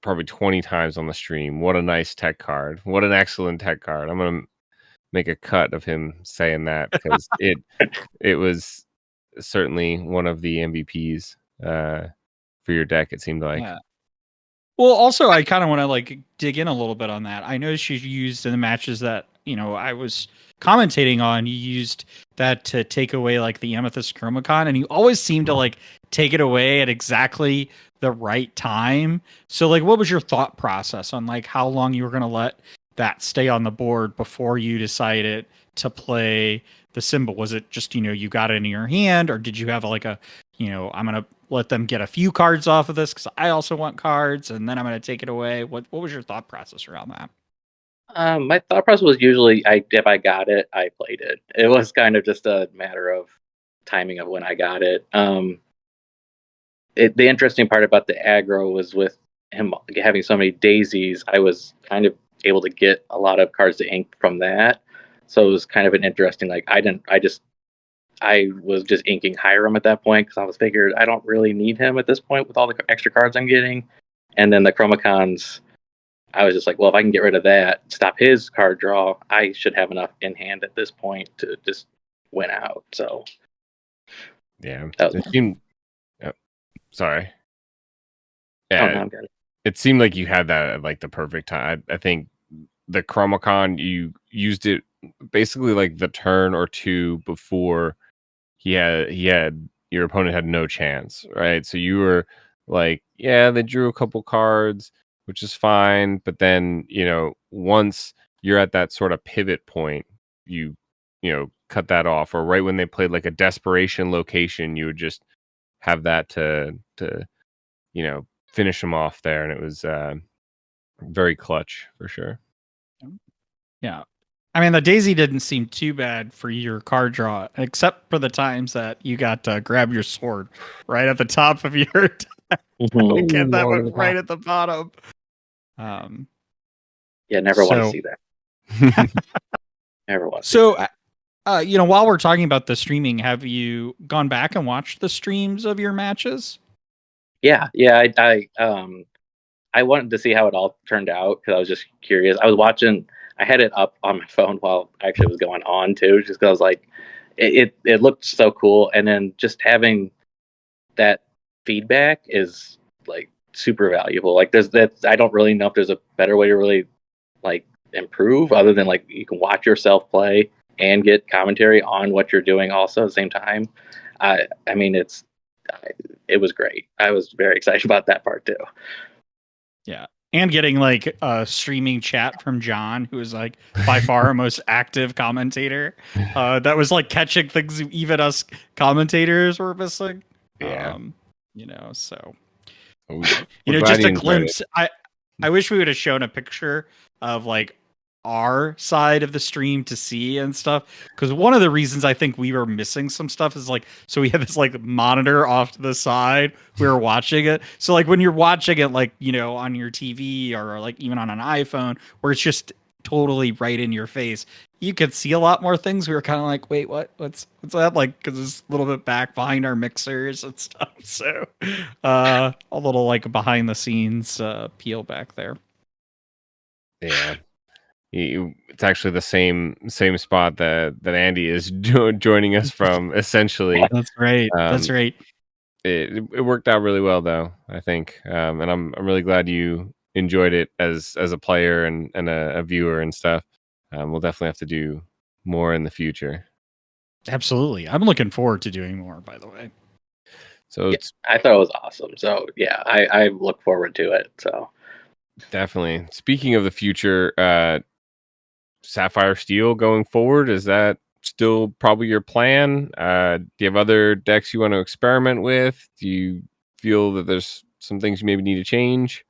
probably 20 times on the stream. What a nice tech card. What an excellent tech card. I'm going to make a cut of him saying that, because it was certainly one of the MVPs for your deck, it seemed like. Yeah. Well, also, I kind of want to dig in a little bit on that. I noticed you used in the matches that I was commentating on. You used that to take away the Amethyst Chromacon, and you always seem to take it away at exactly the right time. So, what was your thought process on how long you were going to let that stay on the board before you decided to play the symbol? Was it just you got it in your hand, or did you have I'm going to let them get a few cards off of this because I also want cards, and then I'm going to take it away? What was your thought process around that? My thought process was usually, if I got it, I played it. It was kind of just a matter of timing of when I got it. The interesting part about the aggro was with him having so many daisies, I was kind of able to get a lot of cards to ink from that. So it was kind of an interesting, I just I was just inking Hiram at that point because I was figured I don't really need him at this point with all the extra cards I'm getting. And then the Chromacons, I was just like, well, if I can get rid of that, stop his card draw, I should have enough in hand at this point to just win out. So Yeah, that was it seemed. Yep. Sorry. oh, Yeah, no, I'm good. it seemed like you had that at like the perfect time. I think the Chromacon, you used it basically like the turn or two before he had your opponent had no chance, right? So you were like, yeah, they drew a couple cards, which is fine, but then, once you're at that sort of pivot point, cut that off, or right when they played like a desperation location, you would just have that to finish them off there, and it was very clutch for sure. Yeah. I mean, the daisy didn't seem too bad for your card draw, except for the times that you got to grab your sword right at the top of your deck. Mhm. Get that Lord one of the right at the bottom. Yeah, never want to So- see that. Never want to see So, while we're talking about the streaming, have you gone back and watched the streams of your matches? Yeah, I wanted to see how it all turned out because I was just curious. I was watching. I had it up on my phone while actually it was going on too, just because I was like, it looked so cool, and then just having that feedback is like super valuable. Like there's that I don't really know if there's a better way to really like improve other than like you can watch yourself play and get commentary on what you're doing also at the same time. I mean it was great. I was very excited about that part too. Yeah. And getting like a streaming chat from John, who is like by far our most active commentator. That was like catching things even us commentators were missing. Yeah. So We're glad just you a enjoyed it. glimpse. I wish we would have shown a picture of like our side of the stream to see and stuff, because one of the reasons I think we were missing some stuff is like, so we had this like monitor off to the side, we were watching it, so like when you're watching it like on your TV or like even on an iPhone where it's just totally right in your face, you could see a lot more things. We were kind of like, wait, what's that, like, because it's a little bit back behind our mixers and stuff. So a little like behind the scenes peel back there. Yeah. It's actually the same spot that Andy is joining us from, essentially. That's right. That's right. It worked out really well, though, I think, and I'm really glad you enjoyed it as a player and a viewer and stuff. We'll definitely have to do more in the future. Absolutely. I'm looking forward to doing more, by the way. So Yeah, it's I thought it was awesome. So yeah, I look forward to it. So definitely, speaking of the future, Sapphire Steel going forward, is that still probably your plan? Do you have other decks you want to experiment with? Do you feel that there's some things you maybe need to change?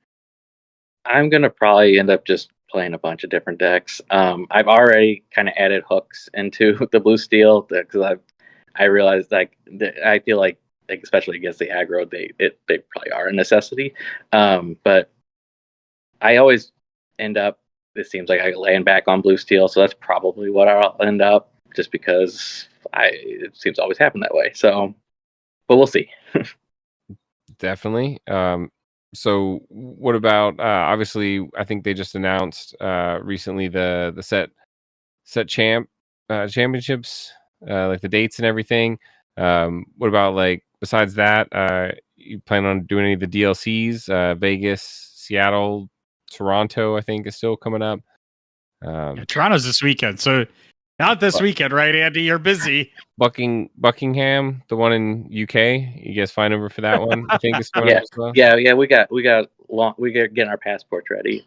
I'm gonna probably end up just playing a bunch of different decks. I've already kind of added hooks into the blue steel because I realized like I feel like especially against the aggro they probably are a necessity. But I always end up. It seems like I land back on blue steel, so that's probably what I'll end up. Just because it seems to always happen that way. So, but we'll see. Definitely. So what about obviously I think they just announced recently the set championships, like the dates and everything. What about, like, besides that, you plan on doing any of the DLCs? Vegas, Seattle, Toronto, I think, is still coming up. Toronto's this weekend, so not this weekend, right, Andy? You're busy. Buckingham, the one in UK. You guys fine over for that one? I think it's coming Yeah, up as well. yeah. We got long. We got getting our passports ready.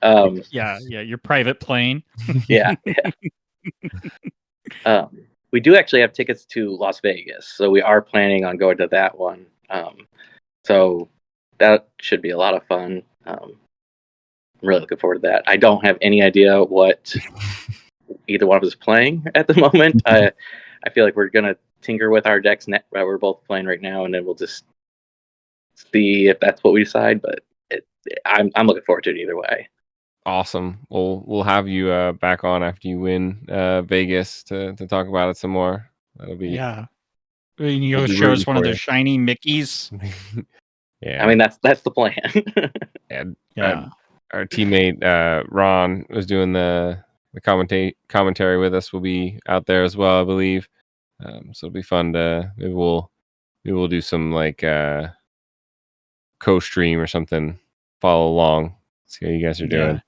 Yeah, your private plane. Yeah. We do actually have tickets to Las Vegas, so we are planning on going to that one. So that should be a lot of fun. I'm really looking forward to that. I don't have any idea what either one of us is playing at the moment. I feel like we're gonna tinker with our decks that we're both playing right now, and then we'll just see if that's what we decide. But I'm looking forward to it either way. Awesome. We'll have you back on after you win Vegas to talk about it some more. That'll be You We'll be show rooting us one of for the you. shiny Mickeys. Yeah. I mean, that's the plan. And Yeah. our teammate Ron was doing the commentary with us. Will be out there as well, I believe. So it'll be fun to maybe we'll do some like co-stream or something. Follow along, see how you guys are doing.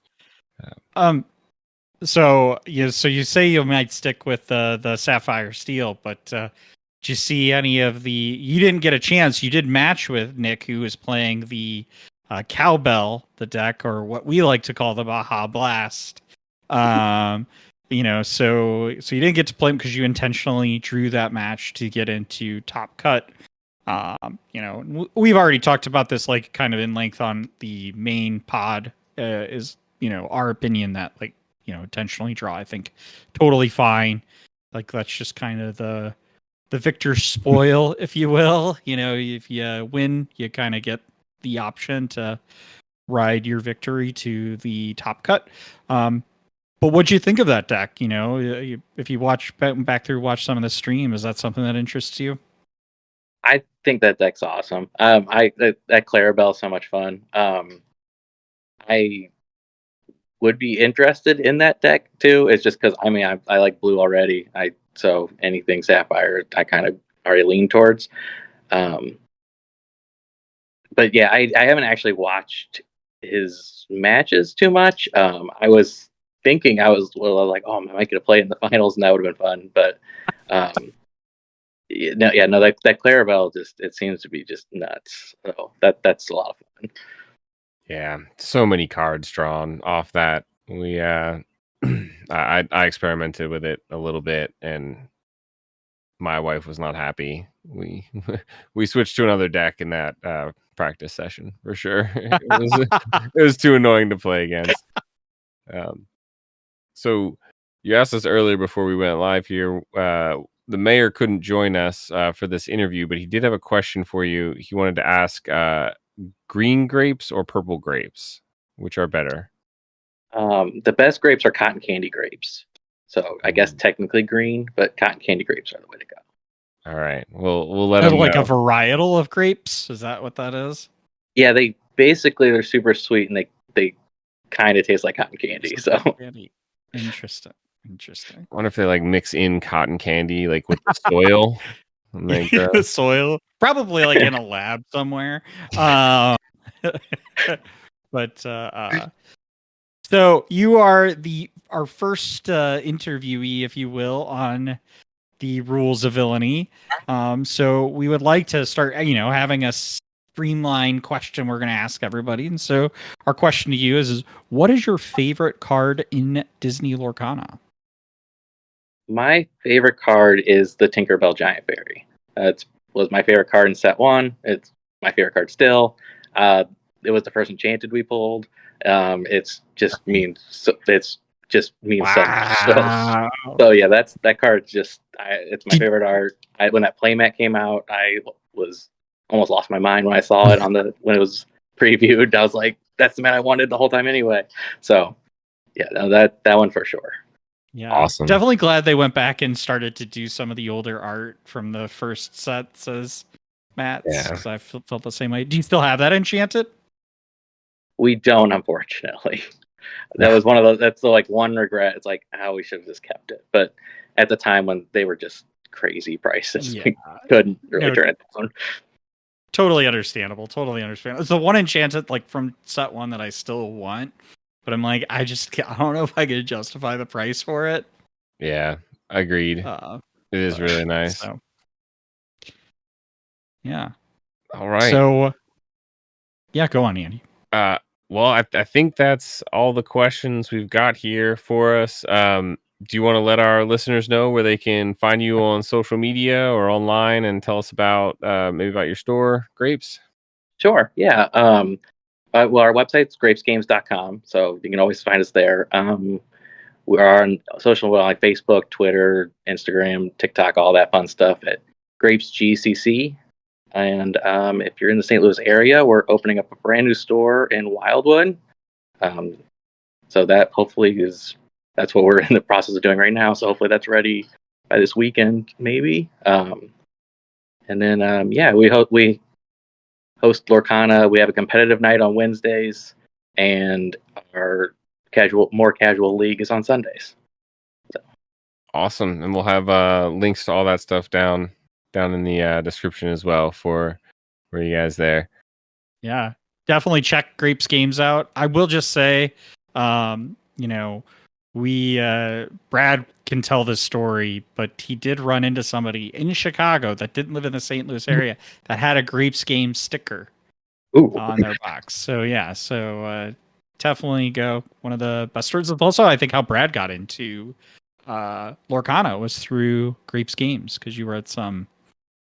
So you say you might stick with the Sapphire Steel, but did you see any of the? You didn't get a chance. You did match with Nick, who was playing the Cowbelle, the deck, or what we like to call the Baja Blast. So you didn't get to play him because you intentionally drew that match to get into Top Cut. We've already talked about this like kind of in length on the main pod. Is our opinion that like intentionally draw, I think totally fine. Like that's just kind of the victor spoil, if you will. If you win, you kind of get the option to ride your victory to the Top Cut. But what'd you think of that deck? If you watch back through, watch some of the stream, is that something that interests you? I think that deck's awesome. That Clarabelle is so much fun. I would be interested in that deck too. It's just because I like blue already. So anything Sapphire, I kind of already lean towards. But yeah, I haven't actually watched his matches too much. I was thinking I was like, oh, I might get to play in the finals, and that would have been fun. But that Clarabelle it seems to be just nuts. So that's a lot of fun. Yeah, so many cards drawn off that. We I experimented with it a little bit, and my wife was not happy. We we switched to another deck in that practice session for sure. It was too annoying to play against. So you asked us earlier before we went live here. The mayor couldn't join us for this interview, but he did have a question for you. He wanted to ask green grapes or purple grapes, which are better? The best grapes are cotton candy grapes. So I guess technically green, but cotton candy grapes are the way to go. All right. We'll let him like know. a varietal of grapes. Is that what that is? Yeah, they're super sweet, and they kind of taste like cotton candy. So Interesting. I wonder if they like mix in cotton candy like with the soil. The soil, probably like in a lab somewhere. But so you are our first interviewee, if you will, on the rules of villainy. So we would like to start, having a streamlined question we're going to ask everybody. And so our question to you is what is your favorite card in Disney Lorcana? My favorite card is the Tinkerbell Giant Fairy. It was my favorite card in set 1. It's my favorite card still. It was the first enchanted we pulled. It just means so much. So yeah, that card it's my favorite art. When that playmat came out, I was almost lost my mind when I saw it when it was previewed. I was like, that's the man I wanted the whole time anyway. So yeah, no, that one for sure. Yeah, awesome. Definitely glad they went back and started to do some of the older art from the first sets as Matt's, because I felt the same way. Do you still have that enchanted? We don't, unfortunately. That was one of those. That's like one regret. It's like, we should have just kept it. But at the time when they were just crazy prices, we couldn't really turn it down. Totally understandable. It's the one enchanted like from set 1 that I still want. But I'm like, I don't know if I could justify the price for it. Yeah, agreed. It is really nice. So, yeah. All right. So, yeah, go on, Andy. Well, I think that's all the questions we've got here for us. Do you want to let our listeners know where they can find you on social media or online and tell us about maybe about your store, Grapes? Sure. Yeah. Well, our website's grapesgames.com, so you can always find us there. We are on social, like Facebook, Twitter, Instagram, TikTok, all that fun stuff at Grapes GCC. And if you're in the St. Louis area, we're opening up a brand new store in Wildwood. So that hopefully that's what we're in the process of doing right now. So hopefully that's ready by this weekend, maybe. And then we host Lorcana. We have a competitive night on Wednesdays, and our more casual league is on Sundays. Awesome, and we'll have links to all that stuff down in the description as well for you guys there. Yeah, definitely check Grape's games out. I will just say, we Brad can tell this story, but he did run into somebody in Chicago that didn't live in the St. Louis area that had a Grape's game sticker on their box. So yeah, definitely go. One of the best stories. Also, I think how Brad got into Lorcana was through Grape's games, because you were at some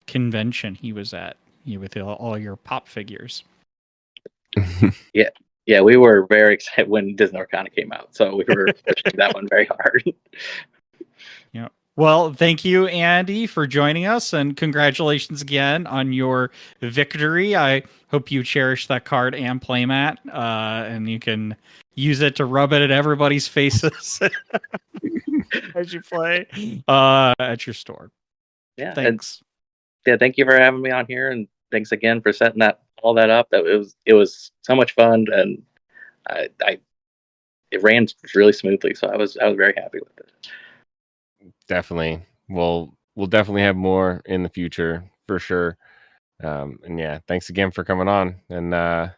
convention he was at, with all your pop figures. Yeah, we were very excited when Disney Lorcana came out, so we were pushing that one very hard. Yeah. Well, thank you, Andy, for joining us, and congratulations again on your victory. I hope you cherish that card and playmat, and you can use it to rub it at everybody's faces as you play at your store. Yeah, thanks. Thank you for having me on here, and thanks again for setting all that up. It was so much fun, and it ran really smoothly, so I was very happy with it. Definitely. We'll definitely have more in the future for sure. And yeah, thanks again for coming on, and head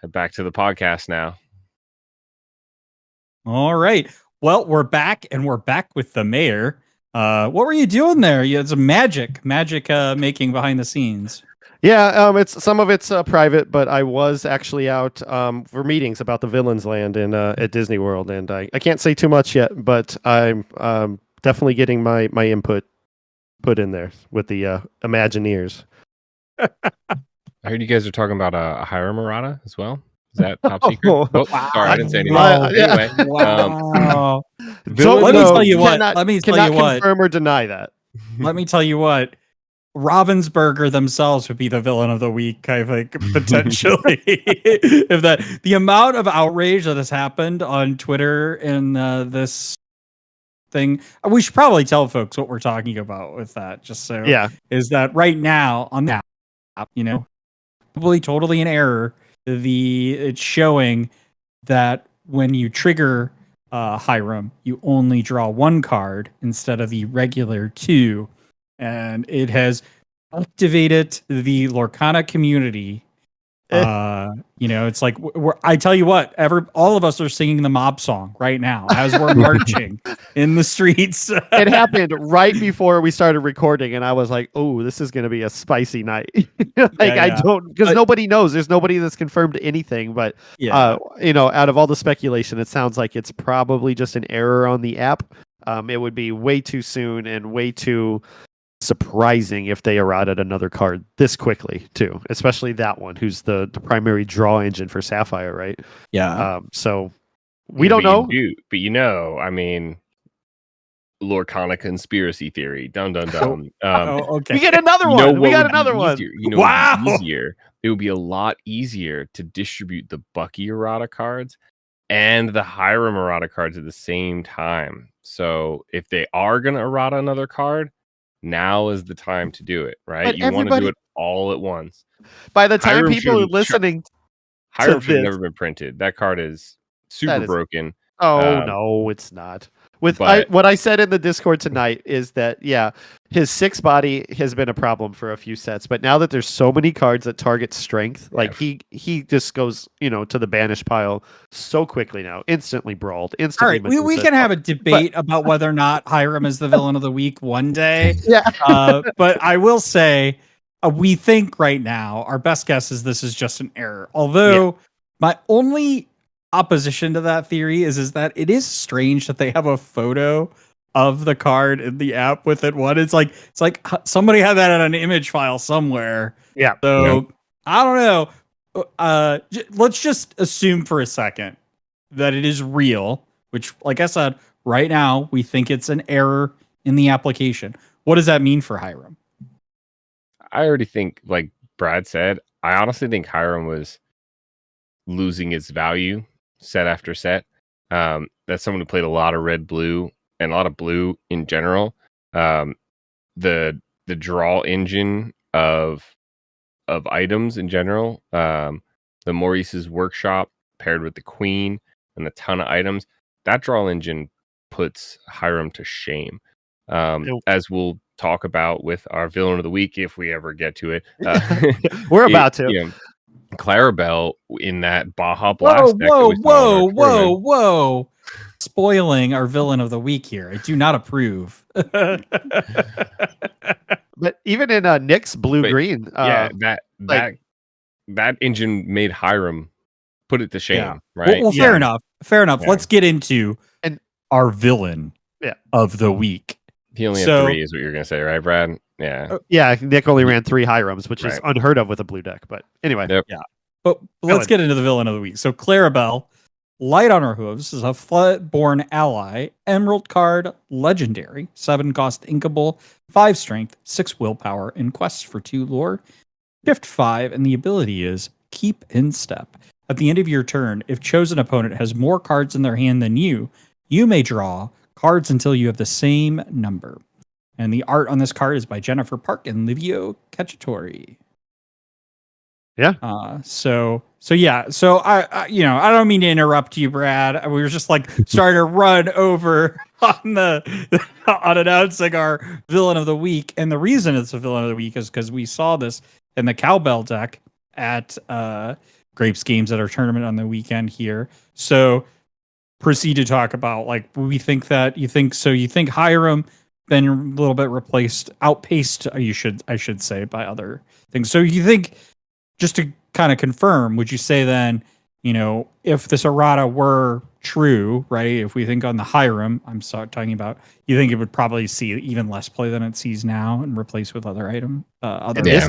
back to the podcast now. All right. Well, we're back, and we're back with the mayor. What were you doing there? It's a magic making behind the scenes. Yeah, it's some of it's private, but I was actually out for meetings about the Villains Land at Disney World, and I can't say too much yet, but I'm definitely getting my input put in there with the Imagineers. I heard you guys are talking about a Hiram errata as well. Is that top secret? Oh, wow. Sorry, I didn't say anything. Anyway, wow. Let me tell you what. Let me tell you what. Confirm or deny that. Let me tell you what. Ravensburger themselves would be the villain of the week, I think, potentially. If the amount of outrage that has happened on Twitter in this thing, we should probably tell folks what we're talking about with that. Just so, is that right now on that app, probably totally in error. It's showing that when you trigger Hiram, you only draw one card instead of the regular two, and it has activated the Lorcana community. It's like I tell you what, all of us are singing the mob song right now as we're marching in the streets. It happened right before we started recording, and I was like, "Oh, this is going to be a spicy night." I don't, because nobody knows. There's nobody that's confirmed anything, but out of all the speculation, it sounds like it's probably just an error on the app. It would be way too soon and way too surprising if they errated another card this quickly too, especially that one who's the primary draw engine for Sapphire, right? So we don't know, but I mean, Lorcana conspiracy theory, dun dun dun. Okay, we get another one. We got another one. Wow, easier. It would be a lot easier to distribute the Bucky errata cards and the Hiram errata cards at the same time. So if they are gonna errata another card, now is the time to do it, right? But you want to do it all at once. By the time people are listening, Hiram should have never been printed. That card is super broken. Oh, no, it's not. What I said in the Discord tonight is that, his 6 body has been a problem for a few sets, but now that there's so many cards that target strength, like he just goes, to the banish pile so quickly now, instantly brawled, instantly. All right, we can have a debate about whether or not Hiram is the villain of the week one day. But I will say, we think right now, our best guess is this is just an error. Although my only opposition to that theory is that it is strange that they have a photo of the card in the app with it. It's like somebody had that in an image file somewhere. So I don't know. Let's just assume for a second that it is real, which, like I said, right now we think it's an error in the application. What does that mean for Hiram? I already think, like Brad said, I honestly think Hiram was losing its value set after set. That's someone who played a lot of red blue and a lot of blue in general. The draw engine of items in general. The Maurice's workshop paired with the Queen and the ton of items, that draw engine puts Hiram to shame. As we'll talk about with our villain of the week if we ever get to it. We're about to. Clarabelle in that Baja Whoa, Blast deck that whoa, we saw in our whoa, whoa, tournament. whoa. Spoiling our villain of the week here. I do not approve. But even in Nick's blue-green, that engine made Hiram put it to shame, Yeah. right? Well, fair enough. Fair enough. Yeah. Let's get into And- our villain of the week. He only had 3 is what you're going to say, right, Brad? Yeah. Yeah, Nick only ran 3 Hirams, which is Right. unheard of with a blue deck. But anyway. Yep. Yeah. But let's get into the villain of the week. So Clarabelle, light on her hooves, is a Floodborn ally, emerald card, legendary, 7 cost inkable, 5 strength, 6 willpower, and quests for 2 lore, shift 5, and the ability is keep in step. At the end of your turn, if chosen opponent has more cards in their hand than you may draw cards until you have the same number. And the art on this card is by Jennifer Park and Livio Cacciatore. Yeah. So I I don't mean to interrupt you, Brad. We were just like starting to run over on announcing our villain of the week. And the reason it's a villain of the week is because we saw this in the Cowbelle deck at Grape's Games at our tournament on the weekend here. So proceed to talk about like we think that you think Hiram been a little bit outpaced, I should say, by other things. So you think, just to kind of confirm, would you say then, if this errata were true, right? If we think on the Hiram, talking about, you think it would probably see even less play than it sees now and replace with other item? In this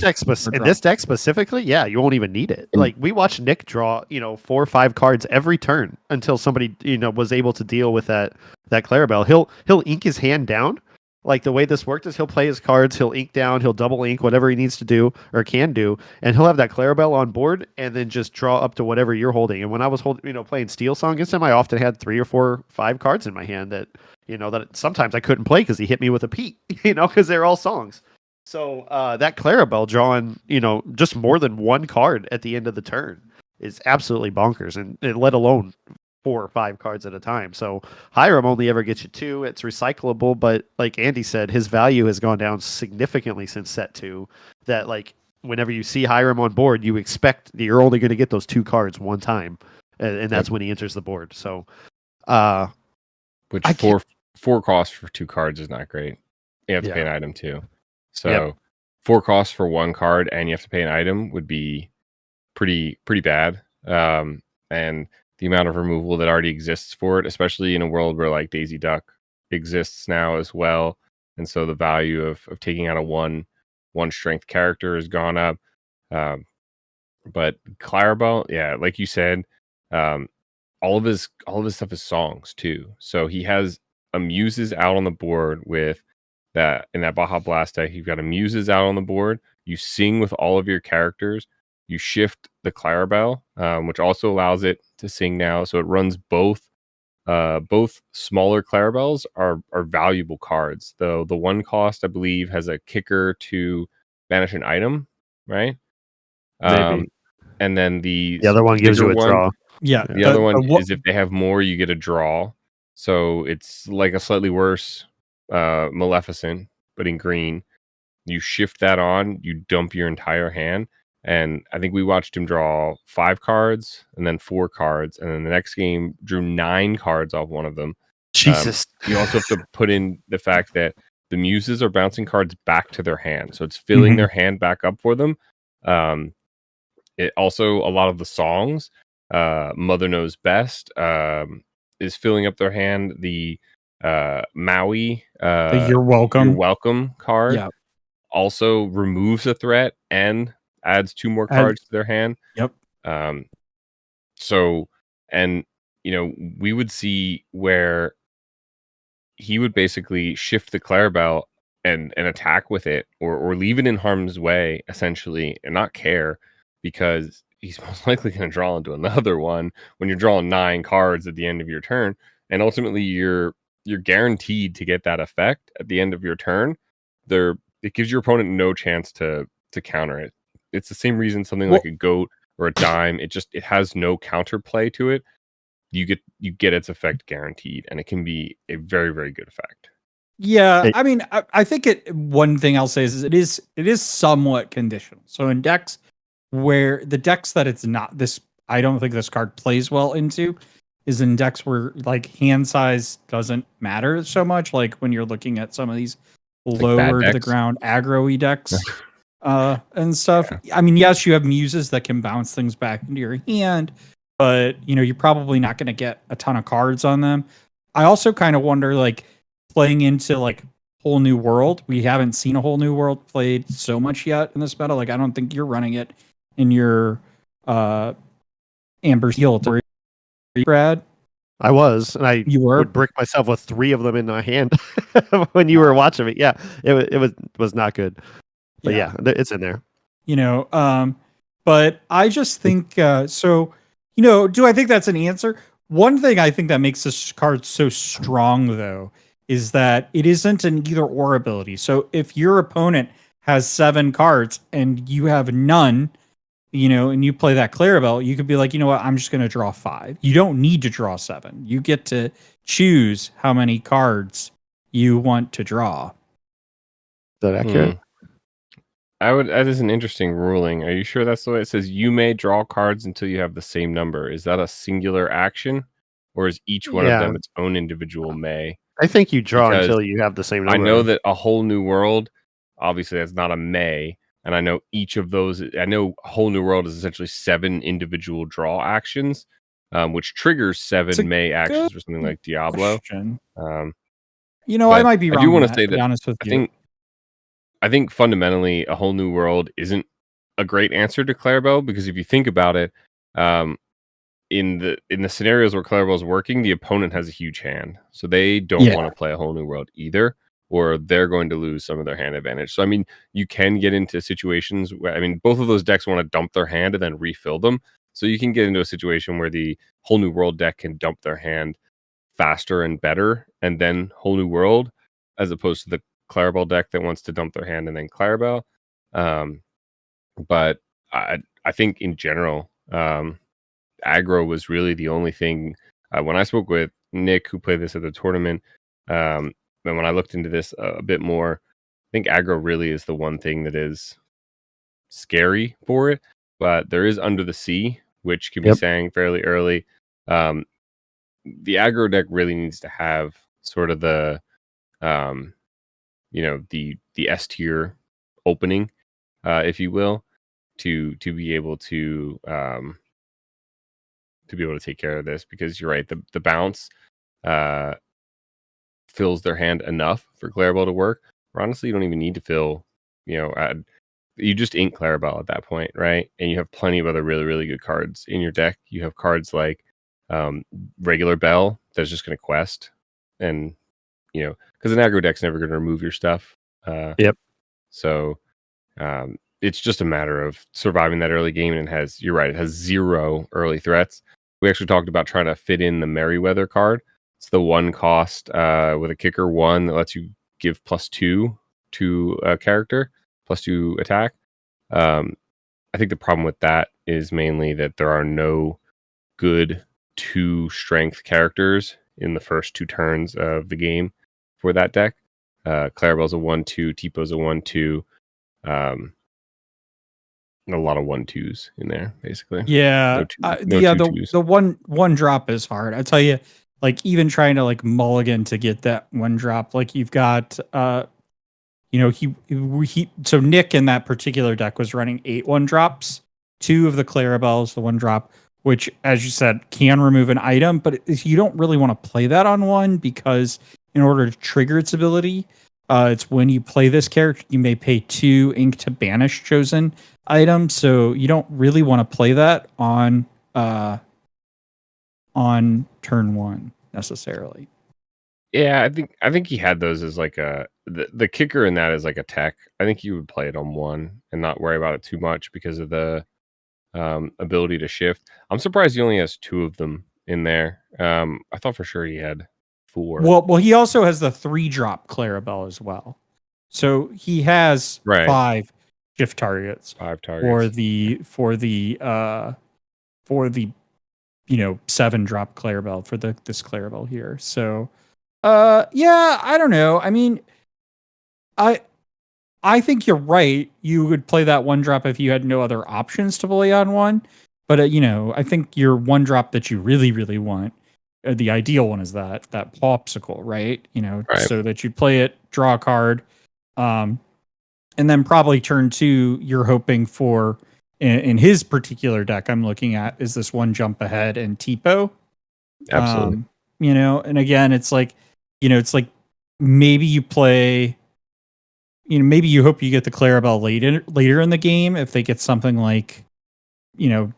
deck specifically, yeah, you won't even need it. Like we watched Nick draw, 4 or 5 cards every turn until somebody, was able to deal with that Clarabelle. He'll ink his hand down. Like the way this worked is he'll play his cards, he'll ink down, he'll double ink whatever he needs to do or can do, and he'll have that Clarabelle on board and then just draw up to whatever you're holding. And when I was playing Steel Song against him, I often had 3 or 4 or 5 cards in my hand that that sometimes I couldn't play because he hit me with a Pete, because they're all songs. So that Clarabelle drawing, just more than 1 card at the end of the turn is absolutely bonkers, and let alone 4 or 5 cards at a time. So Hiram only ever gets you 2. It's recyclable, but like Andy said, his value has gone down significantly since set 2. That like whenever you see Hiram on board, you expect that you're only going to get those 2 cards one time, and that's when he enters the board. So, which 4 costs for 2 cards is not great. You have to pay an item too. So 4 costs for 1 card, and you have to pay an item would be pretty bad. And the amount of removal that already exists for it, especially in a world where like Daisy Duck exists now as well. And so the value of taking out a one strength character has gone up. But Clarabelle, yeah, like you said, all of his stuff is songs too. So he has a Muses out on the board with that in that Baja Blast deck. You've got a Muses out on the board. You sing with all of your characters. You shift the Clarabelle, which also allows it to sing now. So it runs both. Both smaller Clarabelles are valuable cards. Though the 1 cost, I believe, has a kicker to banish an item, right? Maybe. And then the other one gives you a draw. Yeah. The other one is if they have more, you get a draw. So it's like a slightly worse Maleficent, but in green. You shift that on, you dump your entire hand. And I think we watched him draw 5 cards and then 4 cards. And then the next game drew 9 cards off one of them. Jesus. You also have to put in the fact that the Muses are bouncing cards back to their hand. So it's filling their hand back up for them. It also, a lot of the songs, Mother Knows Best, is filling up their hand. The Maui, the You're Welcome card also removes a threat and adds 2 more cards to their hand. Yep. So, and we would see where he would basically shift the Clarabelle and attack with it, or leave it in harm's way essentially, and not care, because he's most likely going to draw into another one when you're drawing 9 cards at the end of your turn, and ultimately you're guaranteed to get that effect at the end of your turn. The it gives your opponent no chance to counter it. It's the same reason something Well- like a goat or a dime, it has no counterplay to it. You get its effect guaranteed, and it can be a very, very good effect. Yeah, Hey. I mean, I think one thing I'll say is it is somewhat conditional. So in decks where the decks that it's not this, I don't think this card plays well into, is in decks where like hand size doesn't matter so much. Like when you're looking at some of these lower to the decks? ground aggro-y decks and stuff. I mean, yes, you have muses that can bounce things back into your hand, but you're probably not going to get a ton of cards on them. I also kind of wonder, like, playing into like Whole New World. We haven't seen a Whole New World played so much yet in this meta. Like, I don't think you're running it in your Amber Seal, Brad. I was, and I You were? would brick myself with 3 of them in my hand when you were watching it. Yeah, it was not good. But yeah, it's in there. But I just think so. Do I think that's an answer? One thing I think that makes this card so strong, though, is that it isn't an either or ability. So if your opponent has 7 cards and you have none, and you play that Clarabelle, you could be like, you know what, I'm just going to draw 5. You don't need to draw 7. You get to choose how many cards you want to draw. Is that accurate? That is an interesting ruling. Are you sure that's the way it says? You may draw cards until you have the same number. Is that a singular action, or is each one of them its own individual may? I think you draw Because until you have the same number. I know that a Whole New World, obviously that's not a may, and I know each of those. I know Whole New World is essentially 7 individual draw actions, which triggers 7 may actions or something like Diablo. I might be wrong. I do want to say to be that honest with you. I think fundamentally a Whole New World isn't a great answer to Clarabelle, because if you think about it, in the scenarios where Clarabelle is working, the opponent has a huge hand, so they don't want to play a Whole New World either, or they're going to lose some of their hand advantage. So I mean, you can get into situations where both of those decks want to dump their hand and then refill them. So you can get into a situation where the Whole New World deck can dump their hand faster and better, and then Whole New World, as opposed to the Clarabelle deck that wants to dump their hand and then Clarabelle. But I think in general, aggro was really the only thing. When I spoke with Nick, who played this at the tournament, and when I looked into this a bit more, I think aggro really is the one thing that is scary for it. But there is Under the Sea, which can be sang fairly early. The aggro deck really needs to have sort of the the S tier opening, if you will, to be able to take care of this, because you're right, the bounce fills their hand enough for Clarabelle to work. Or honestly, you don't even need to fill, you just ink Clarabelle at that point, right? And you have plenty of other really, really good cards in your deck. You have cards like regular Bell that's just going to quest, and because an aggro deck's never going to remove your stuff. So it's just a matter of surviving that early game, and you're right, it has 0 early threats. We actually talked about trying to fit in the Merryweather card. It's the 1 cost with a kicker 1 that lets you give +2 to a character, +2 attack. I think the problem with that is mainly that there are no good 2 strength characters in the first 2 turns of the game for that deck. Clarabelle's a 1/2, Tipo's a 1/2. A lot of 1/2s in there, basically. Yeah, the one drop is hard. I tell you, like, even trying to like mulligan to get that 1 drop, like you've got so Nick in that particular deck was running 8 1-drops, 2 of the Clarabelles, the 1 drop, which, as you said, can remove an item, but you don't really want to play that on 1, because in order to trigger its ability, it's when you play this character, you may pay 2 ink to banish chosen items, so you don't really want to play that on turn 1 necessarily. Yeah, I think he had those as like the kicker in that is like a tech. I think you would play it on 1 and not worry about it too much because of the ability to shift. I'm surprised he only has 2 of them in there. I thought for sure he had 4. Well, he also has the 3-drop Clarabelle as well. So he has Right. 5 shift targets 5 for targets. the 7 drop Clarabelle for this Clarabelle here. So yeah, I don't know. I mean, I think you're right. You would play that 1 drop if you had no other options to play on 1. But I think your 1 drop that you really, really want, the ideal one is that popsicle, right? Right. So that you play it, draw a card, and then probably turn 2. You're hoping for in his particular deck I'm looking at is this 1 jump ahead and Tipo. Absolutely. And again, it's like maybe you play. Maybe you hope you get the Clarabelle later in the game if they get something like,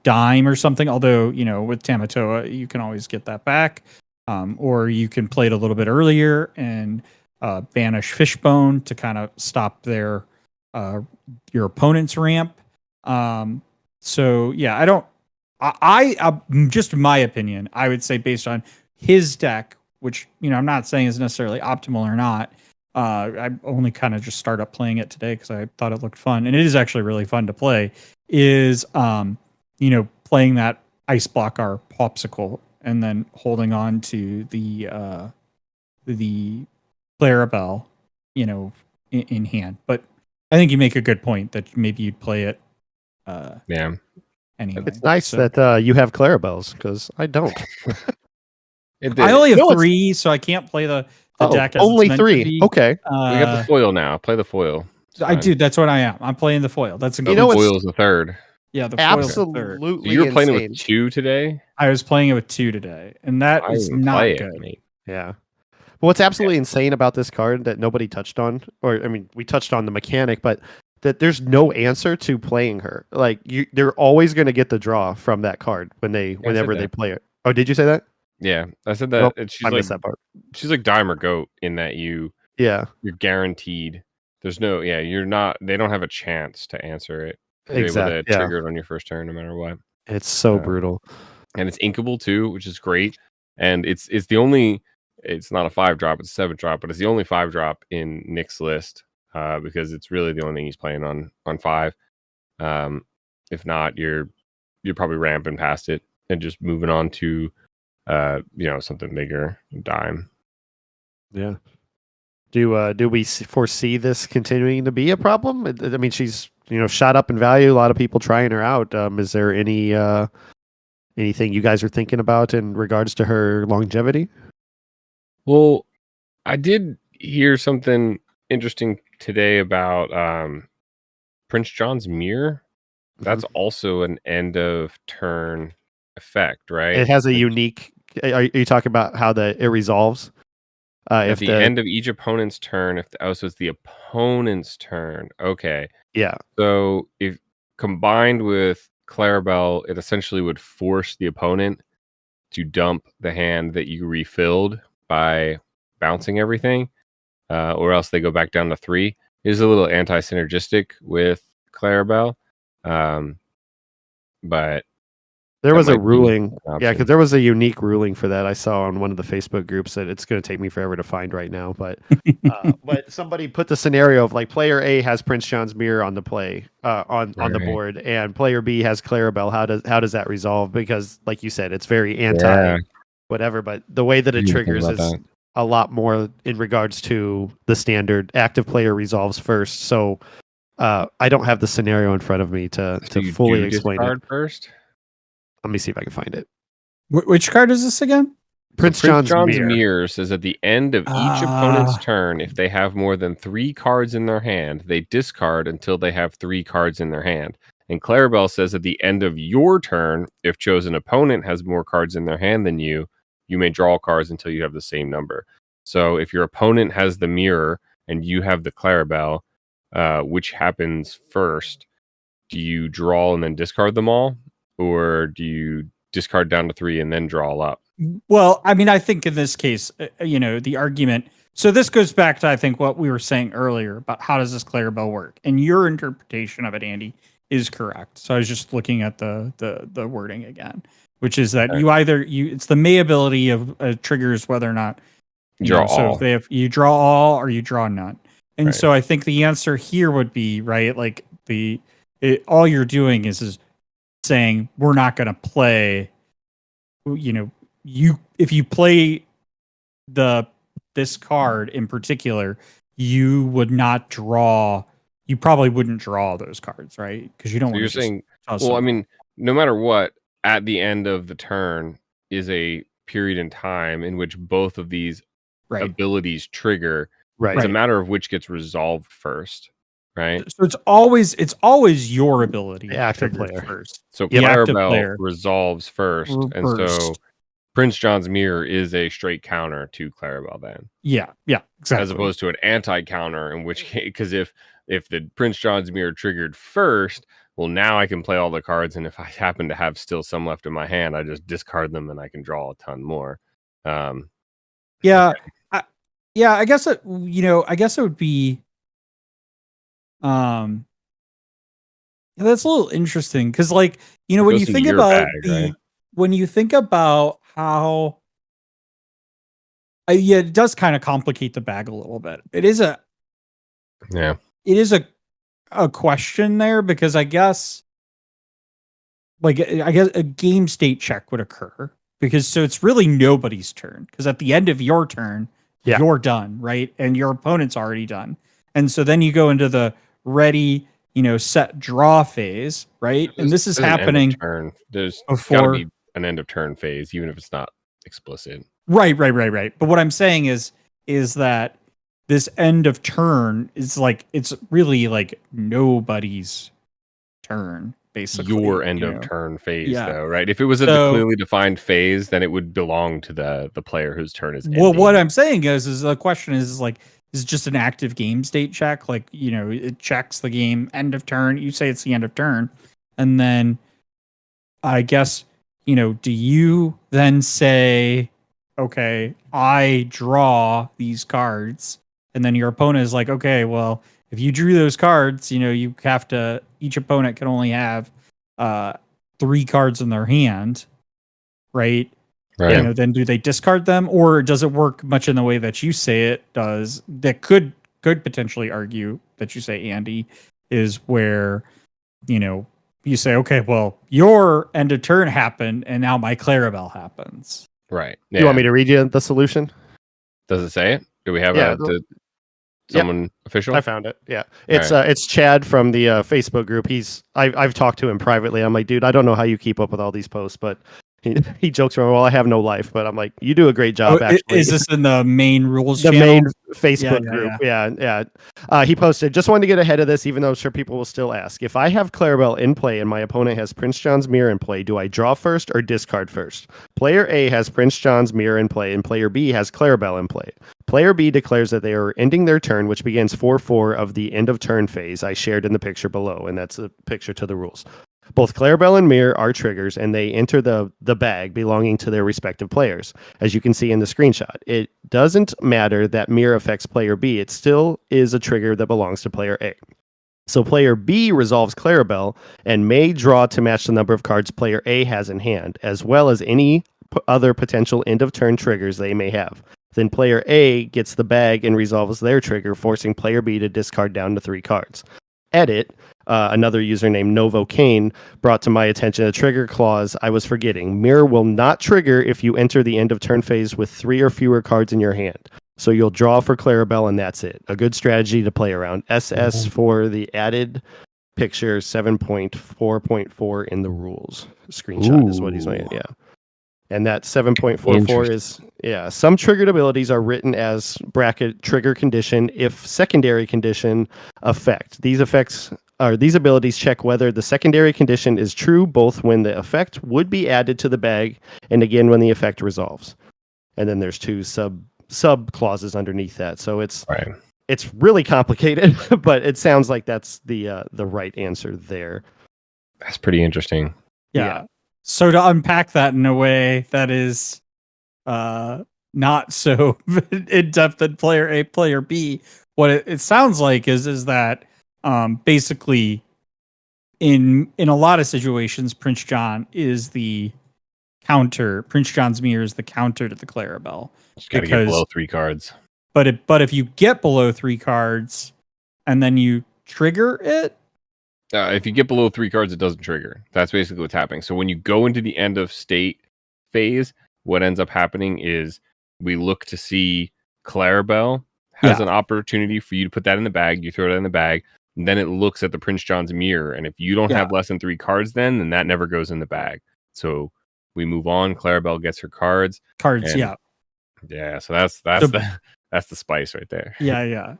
Dime or something. Although, with Tamatoa, you can always get that back. Or you can play it a little bit earlier and banish Fishbone to kind of stop your opponent's ramp. So yeah, I just my opinion, I would say based on his deck, which I'm not saying is necessarily optimal or not. I only kind of just started up playing it today because I thought it looked fun, and it is actually really fun to play. Is playing that Ice Blocker Popsicle and then holding on to the Clarabelle, in hand. But I think you make a good point that maybe you'd play it. Yeah. Anyway, It's nice so. that you have Clarabelles because I don't. I only have No, it's- 3, so I can't play the Oh, deck as only it's meant to 3. be. Okay. We got the foil now. Play the foil. It's I fine. do. That's what I am. I'm playing the foil. That's a Oh, good. the it's foil is the 3rd. Yeah, the foil's the 3rd. Absolutely You were playing it insane. with 2 today? I was playing it with 2 today, and that I is didn't not play good. it, mate. Yeah. What's absolutely insane about this card that nobody touched on, or I mean, we touched on the mechanic, but that there's no answer to playing her. Like they're always going to get the draw from that card whenever they that. play it. Oh, did you say that? Yeah, I said that. Well, She's I like missed that part. she's like Dime or Goat in that Yeah. you're guaranteed. There's no you're not. They don't have a chance to answer it. You're Exactly. able to trigger it on your first turn, no matter what. It's so brutal. And it's inkable too, which is great. And it's the only. It's not a 5 drop; it's a 7 drop, but it's the only 5 drop in Nick's list because it's really the only thing he's playing on 5. If not, you're probably ramping past it and just moving on to something bigger, Dime. Yeah. Do we foresee this continuing to be a problem? I mean, she's shot up in value. A lot of people trying her out. Is there anything you guys are thinking about in regards to her longevity? Well, I did hear something interesting today about Prince John's Mirror. That's also an end of turn effect, right? It has a unique. Are you talking about how it resolves? At the end of each opponent's turn, so it's the opponent's turn. Okay. Yeah. So if combined with Clarabelle, it essentially would force the opponent to dump the hand that you refilled by bouncing everything, or else they go back down to 3. It is a little anti-synergistic with Clarabelle, but there was a might be ruling. an Yeah, option. because there was a unique ruling for that. I saw on one of the Facebook groups that it's going to take me forever to find right now. But but somebody put the scenario of like player A has Prince John's Mirror on the play on the Right. board, and player B has Clarabelle. How does that resolve? Because like you said, it's very anti whatever. But the way that it Didn't think triggers about is that. a lot more in regards to the standard active player resolves first. So I don't have the scenario in front of me to So you fully do explain it. discard first? Let me see if I can find it. Which card is this again? Prince Prince John's Mirror. Mirror says at the end of each opponent's turn, if they have more than 3 cards in their hand, they discard until they have 3 cards in their hand. And Clarabelle says at the end of your turn, if chosen opponent has more cards in their hand than you may draw cards until you have the same number. So if your opponent has the mirror and you have the Clarabelle, which happens first? Do you draw and then discard them all? Or do you discard down to 3 and then draw up? Well, I mean, I think in this case, the argument. So this goes back to, I think, what we were saying earlier about how does this Clarabelle work, and your interpretation of it, Andy, is correct. So I was just looking at the wording again, which is that it's the mayability of triggers whether or not Draw so all. if you draw all or you draw none, And Right. so I think the answer here would be, right, like all you're doing is saying we're not going to play, if you play this card in particular, you would not draw, you probably wouldn't draw those cards, right? Because you don't So want you're to just saying, toss well, I them. mean, no matter what, at the end of the turn is a period in time in which both of these Right. abilities trigger. Right. It's a Right. matter of which gets resolved first, right? So it's always your ability The that active triggers player. first. So The active Clarabelle player resolves first, and so first. Prince John's Mirror is a straight counter to Clarabelle then, Yeah, exactly. as opposed to an anti-counter. In which case, because if the Prince John's Mirror triggered first, well, now I can play all the cards, and if I happen to have still some left in my hand, I just discard them and I can draw a ton more. Yeah, I guess it would be, that's a little interesting because, like, when goes you into think your about bag, right? when you think about how, it does kind of complicate the bag a little bit. It is a question there because I guess a game state check would occur because so it's really nobody's turn because at the end of your turn, you're done, right? And your opponent's already done. And so then you go into the ready, set draw phase, right? And this is There's an end of happening turn. There's got to before. be an end of turn phase, even if it's not explicit. Right. But what I'm saying is that this end of turn is like, it's really like nobody's turn, basically. Your end of turn phase, Yeah. though, right? If it was a clearly defined phase, then it would belong to the player whose turn is ending. Well, what I'm saying is the question is like, is just an active game state check. Like, it checks the game end of turn. You say it's the end of turn. And then I guess, do you then say, okay, I draw these cards. And then your opponent is like, okay, well, if you drew those cards, you have to, each opponent can only have 3 cards in their hand, right? Right. Then do they discard them, or does it work much in the way that you say it does? That could potentially argue that you say, Andy, is where you say, okay, well, your end of turn happened, and now my Clarabelle happens. Right. You want me to read you the solution? Does it say it? Do we have someone official? I found it. Yeah, it's Chad from the Facebook group. I've talked to him privately. I'm like, dude, I don't know how you keep up with all these posts, but he jokes around, well, I have no life, but I'm like, you do a great job. Actually, is this in the main rules? The channel? main Facebook group. Yeah. He posted, just wanted to get ahead of this, even though I'm sure people will still ask. If I have Clarabelle in play and my opponent has Prince John's Mirror in play, do I draw first or discard first? Player A has Prince John's Mirror in play and player B has Clarabelle in play. Player B declares that they are ending their turn, which begins 4/4 of the end of turn phase I shared in the picture below, and that's a picture to the rules. Both Clarabelle and Mirror are triggers, and they enter the bag belonging to their respective players, as you can see in the screenshot. It doesn't matter that Mirror affects player B. It still is a trigger that belongs to player A. So player B resolves Clarabelle and may draw to match the number of cards player A has in hand, as well as any other potential end-of-turn triggers they may have. Then player A gets the bag and resolves their trigger, forcing player B to discard down to 3 cards. Edit, another user named Novo Kane brought to my attention a trigger clause I was forgetting. Mirror will not trigger if you enter the end of turn phase with 3 or fewer cards in your hand. So you'll draw for Clarabelle and that's it. A good strategy to play around. SS for the added picture 7.4.4 in the rules. Screenshot is what he's saying. Yeah. And that 7.44 is, some triggered abilities are written as bracket trigger condition if secondary condition effect. These abilities check whether the secondary condition is true both when the effect would be added to the bag and again when the effect resolves. And then there's 2 sub clauses underneath that. So it's really complicated, but it sounds like that's the right answer there. That's pretty interesting. Yeah. So to unpack that in a way that is not so in depth in player A, player B, what it sounds like is that basically in a lot of situations, Prince John is the counter. Prince John's Mirror is the counter to the Clarabelle. Just got to get below 3 cards. but if you get below 3 cards and then you trigger it, if you get below 3 cards, it doesn't trigger. That's basically what's happening. So when you go into the end of state phase, what ends up happening is we look to see Cowbelle has an opportunity for you to put that in the bag. You throw it in the bag, and then it looks at the Prince John's mirror. And if you don't have less than 3 cards, then that never goes in the bag. So we move on. Cowbelle gets her cards. Yeah. Yeah. So that's the spice right there. Yeah.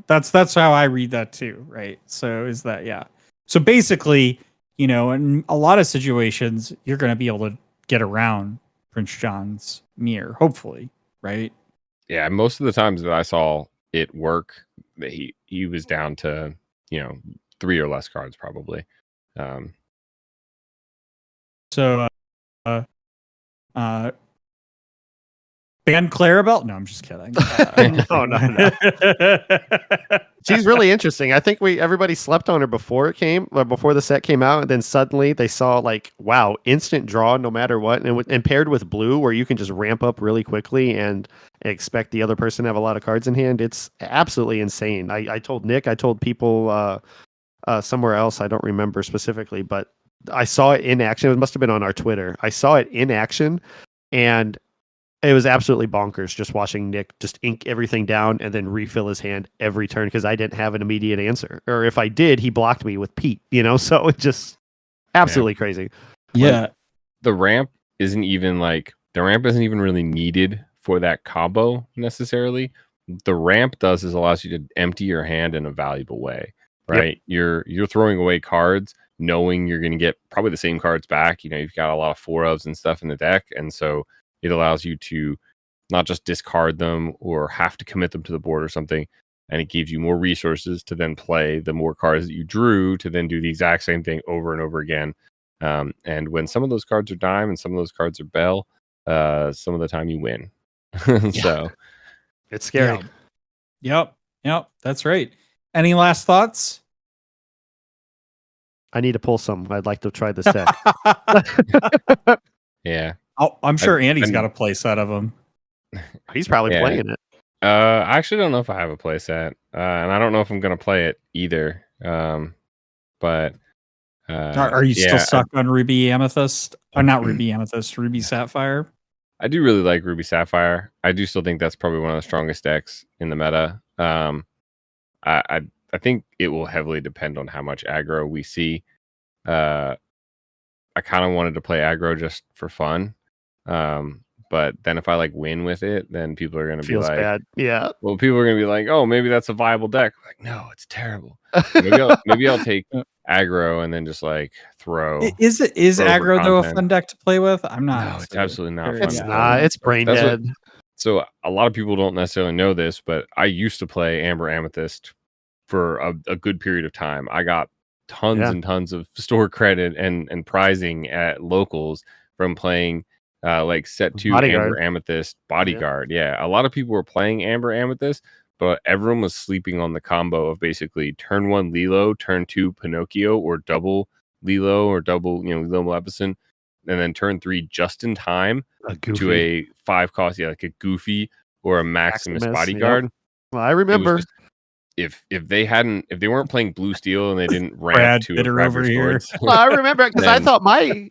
That's how I read that too, right? So is that So basically, in a lot of situations, you're going to be able to get around Prince John's mirror, hopefully, right? Yeah, most of the times that I saw it work, he was down to 3 or less cards probably. So, ban Cowbelle? No, I'm just kidding. No. She's really interesting. I think everybody slept on her before the set came out, and then suddenly they saw like, wow, instant draw no matter what, and paired with blue, where you can just ramp up really quickly and expect the other person to have a lot of cards in hand. It's absolutely insane. I told Nick, I told people somewhere else, I don't remember specifically, but I saw it in action. It must have been on our Twitter. I saw it in action, and it was absolutely bonkers just watching Nick just ink everything down and then refill his hand every turn because I didn't have an immediate answer. Or if I did, he blocked me with Pete, so it just absolutely crazy. Yeah. Like, the ramp isn't even really needed for that combo necessarily. The ramp is allows you to empty your hand in a valuable way, right? Yep. You're throwing away cards knowing you're going to get probably the same cards back. You've got a lot of 4-ofs and stuff in the deck. And so it allows you to not just discard them or have to commit them to the board or something. And it gives you more resources to then play the more cards that you drew to then do the exact same thing over and over again. And when some of those cards are dime and some of those cards are bell, some of the time you win. So it's scary. Yep. That's right. Any last thoughts? I need to pull some. I'd like to try this deck. Yeah. Oh, I'm sure Andy's got a play set of them. He's probably playing it. I actually don't know if I have a play set, and I don't know if I'm going to play it either. But are you still stuck on Ruby Amethyst? Or not Ruby Amethyst, Ruby Sapphire? I do really like Ruby Sapphire. I do still think that's probably one of the strongest decks in the meta. I think it will heavily depend on how much aggro we see. I kind of wanted to play aggro just for fun. But then if I win with it, then people are going to be like, bad. Yeah. Well, people are going to be like, oh, maybe that's a viable deck. Like, no, it's terrible. Maybe I'll take aggro and then just throw. Is aggro though a fun deck to play with? I'm not. No, it's absolutely not. It's not. It's brain dead. So a lot of people don't necessarily know this, but I used to play Amber Amethyst for a good period of time. I got tons and tons of store credit and prizing at locals from playing set 2 Bodyguard. Amber Amethyst Bodyguard. Yeah, a lot of people were playing Amber Amethyst, but everyone was sleeping on the combo of basically turn 1 Lilo, turn 2 Pinocchio, or double Lilo or double Lilo Maleficent, and then turn 3 just in time to a 5 cost, like a Goofy or a Maximus Bodyguard. Yep. Well, I remember. If they weren't playing Blue Steel and they didn't ramp to a over here. Well, I remember because I thought my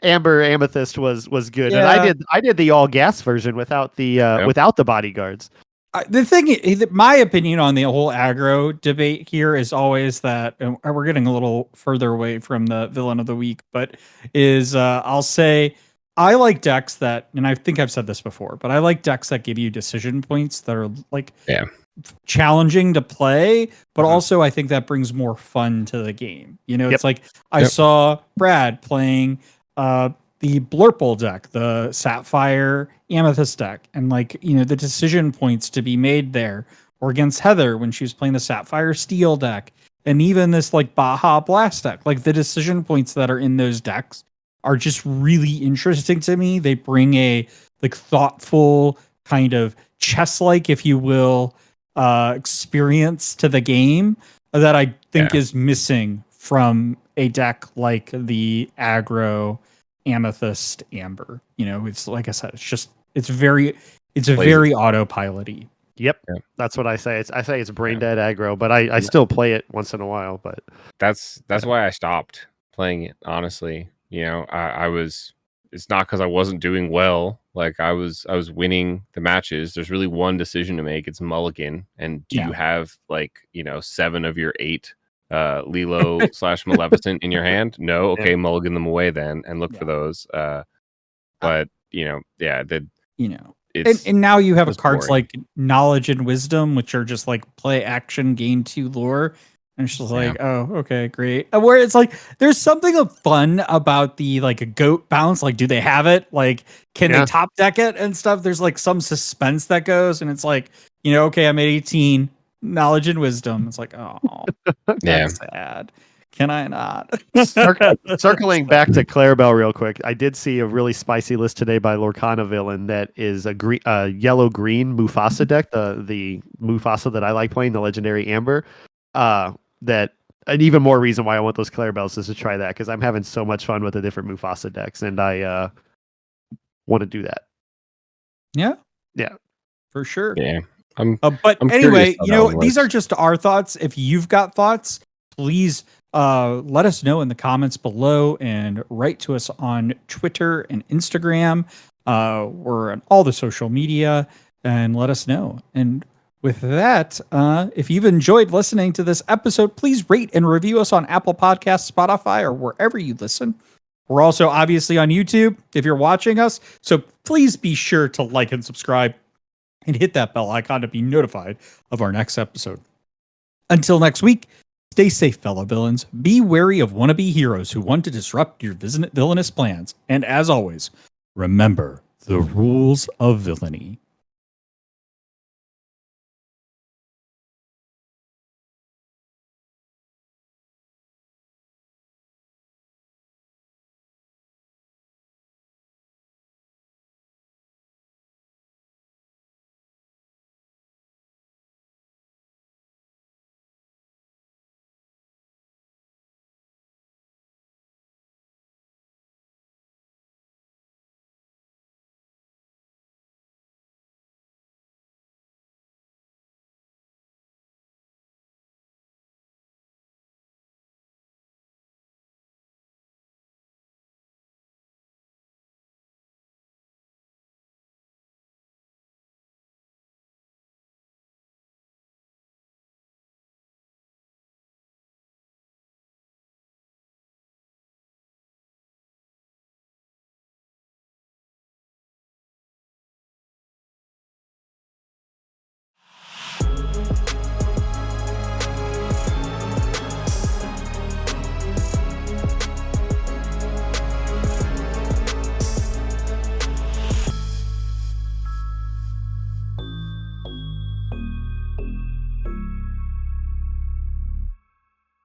Amber Amethyst was good, and I did the all gas version without the bodyguards. The thing, my opinion on the whole aggro debate here is always that, and we're getting a little further away from the villain of the week, but I'll say I like decks that, and I think I've said this before, but I like decks that give you decision points that are challenging to play, but also I think that brings more fun to the game. It's like I saw Brad playing the Blurple deck, the Sapphire Amethyst deck, and the decision points to be made there, or against Heather when she was playing the Sapphire Steel deck, and even this Baja Blast deck. The decision points that are in those decks are just really interesting to me. They bring a thoughtful kind of chess-like, if you will, experience to the game that I think is missing from a deck like the aggro Amethyst Amber. It's like I said, it's very autopilot-y. Yep, Yeah. that's what I say. I say it's brain dead aggro, but I still play it once in a while. But That's why I stopped playing it. Honestly, I was. It's not because I wasn't doing well. Like I was winning the matches. There's really one decision to make. It's mulligan, and do you have 7 of your 8 Lilo / Maleficent in your hand? No. Okay, mulligan them away then, and look for those. But and now you have it's cards boring. like Knowledge and Wisdom, which are just like play action, gain 2 lore. And it's just like, oh, okay, great. Where it's like, there's something of fun about the like a goat bounce. Like, do they have it? Like, can they top deck it and stuff? There's like some suspense that goes, and it's like, okay, I'm at 18, Knowledge and Wisdom. It's like, oh, that's sad. Can I not? Circling back to Cowbelle real quick, I did see a really spicy list today by Lorcana Villain that is a yellow-green Mufasa deck, the Mufasa that I like playing, the Legendary Amber. That an even more reason why I want those Cowbelles is to try that, because I'm having so much fun with the different Mufasa decks, and I want to do that. Yeah, for sure. Yeah, but I'm anyway, curious these are just our thoughts. If you've got thoughts, please let us know in the comments below, and write to us on Twitter and Instagram. We're on all the social media, and let us know. And with that, if you've enjoyed listening to this episode, please rate and review us on Apple Podcasts, Spotify, or wherever you listen. We're also obviously on YouTube if you're watching us, so please be sure to like and subscribe and hit that bell icon to be notified of our next episode. Until next week, stay safe, fellow villains. Be wary of wannabe heroes who want to disrupt your villainous plans. And as always, remember the rules of villainy.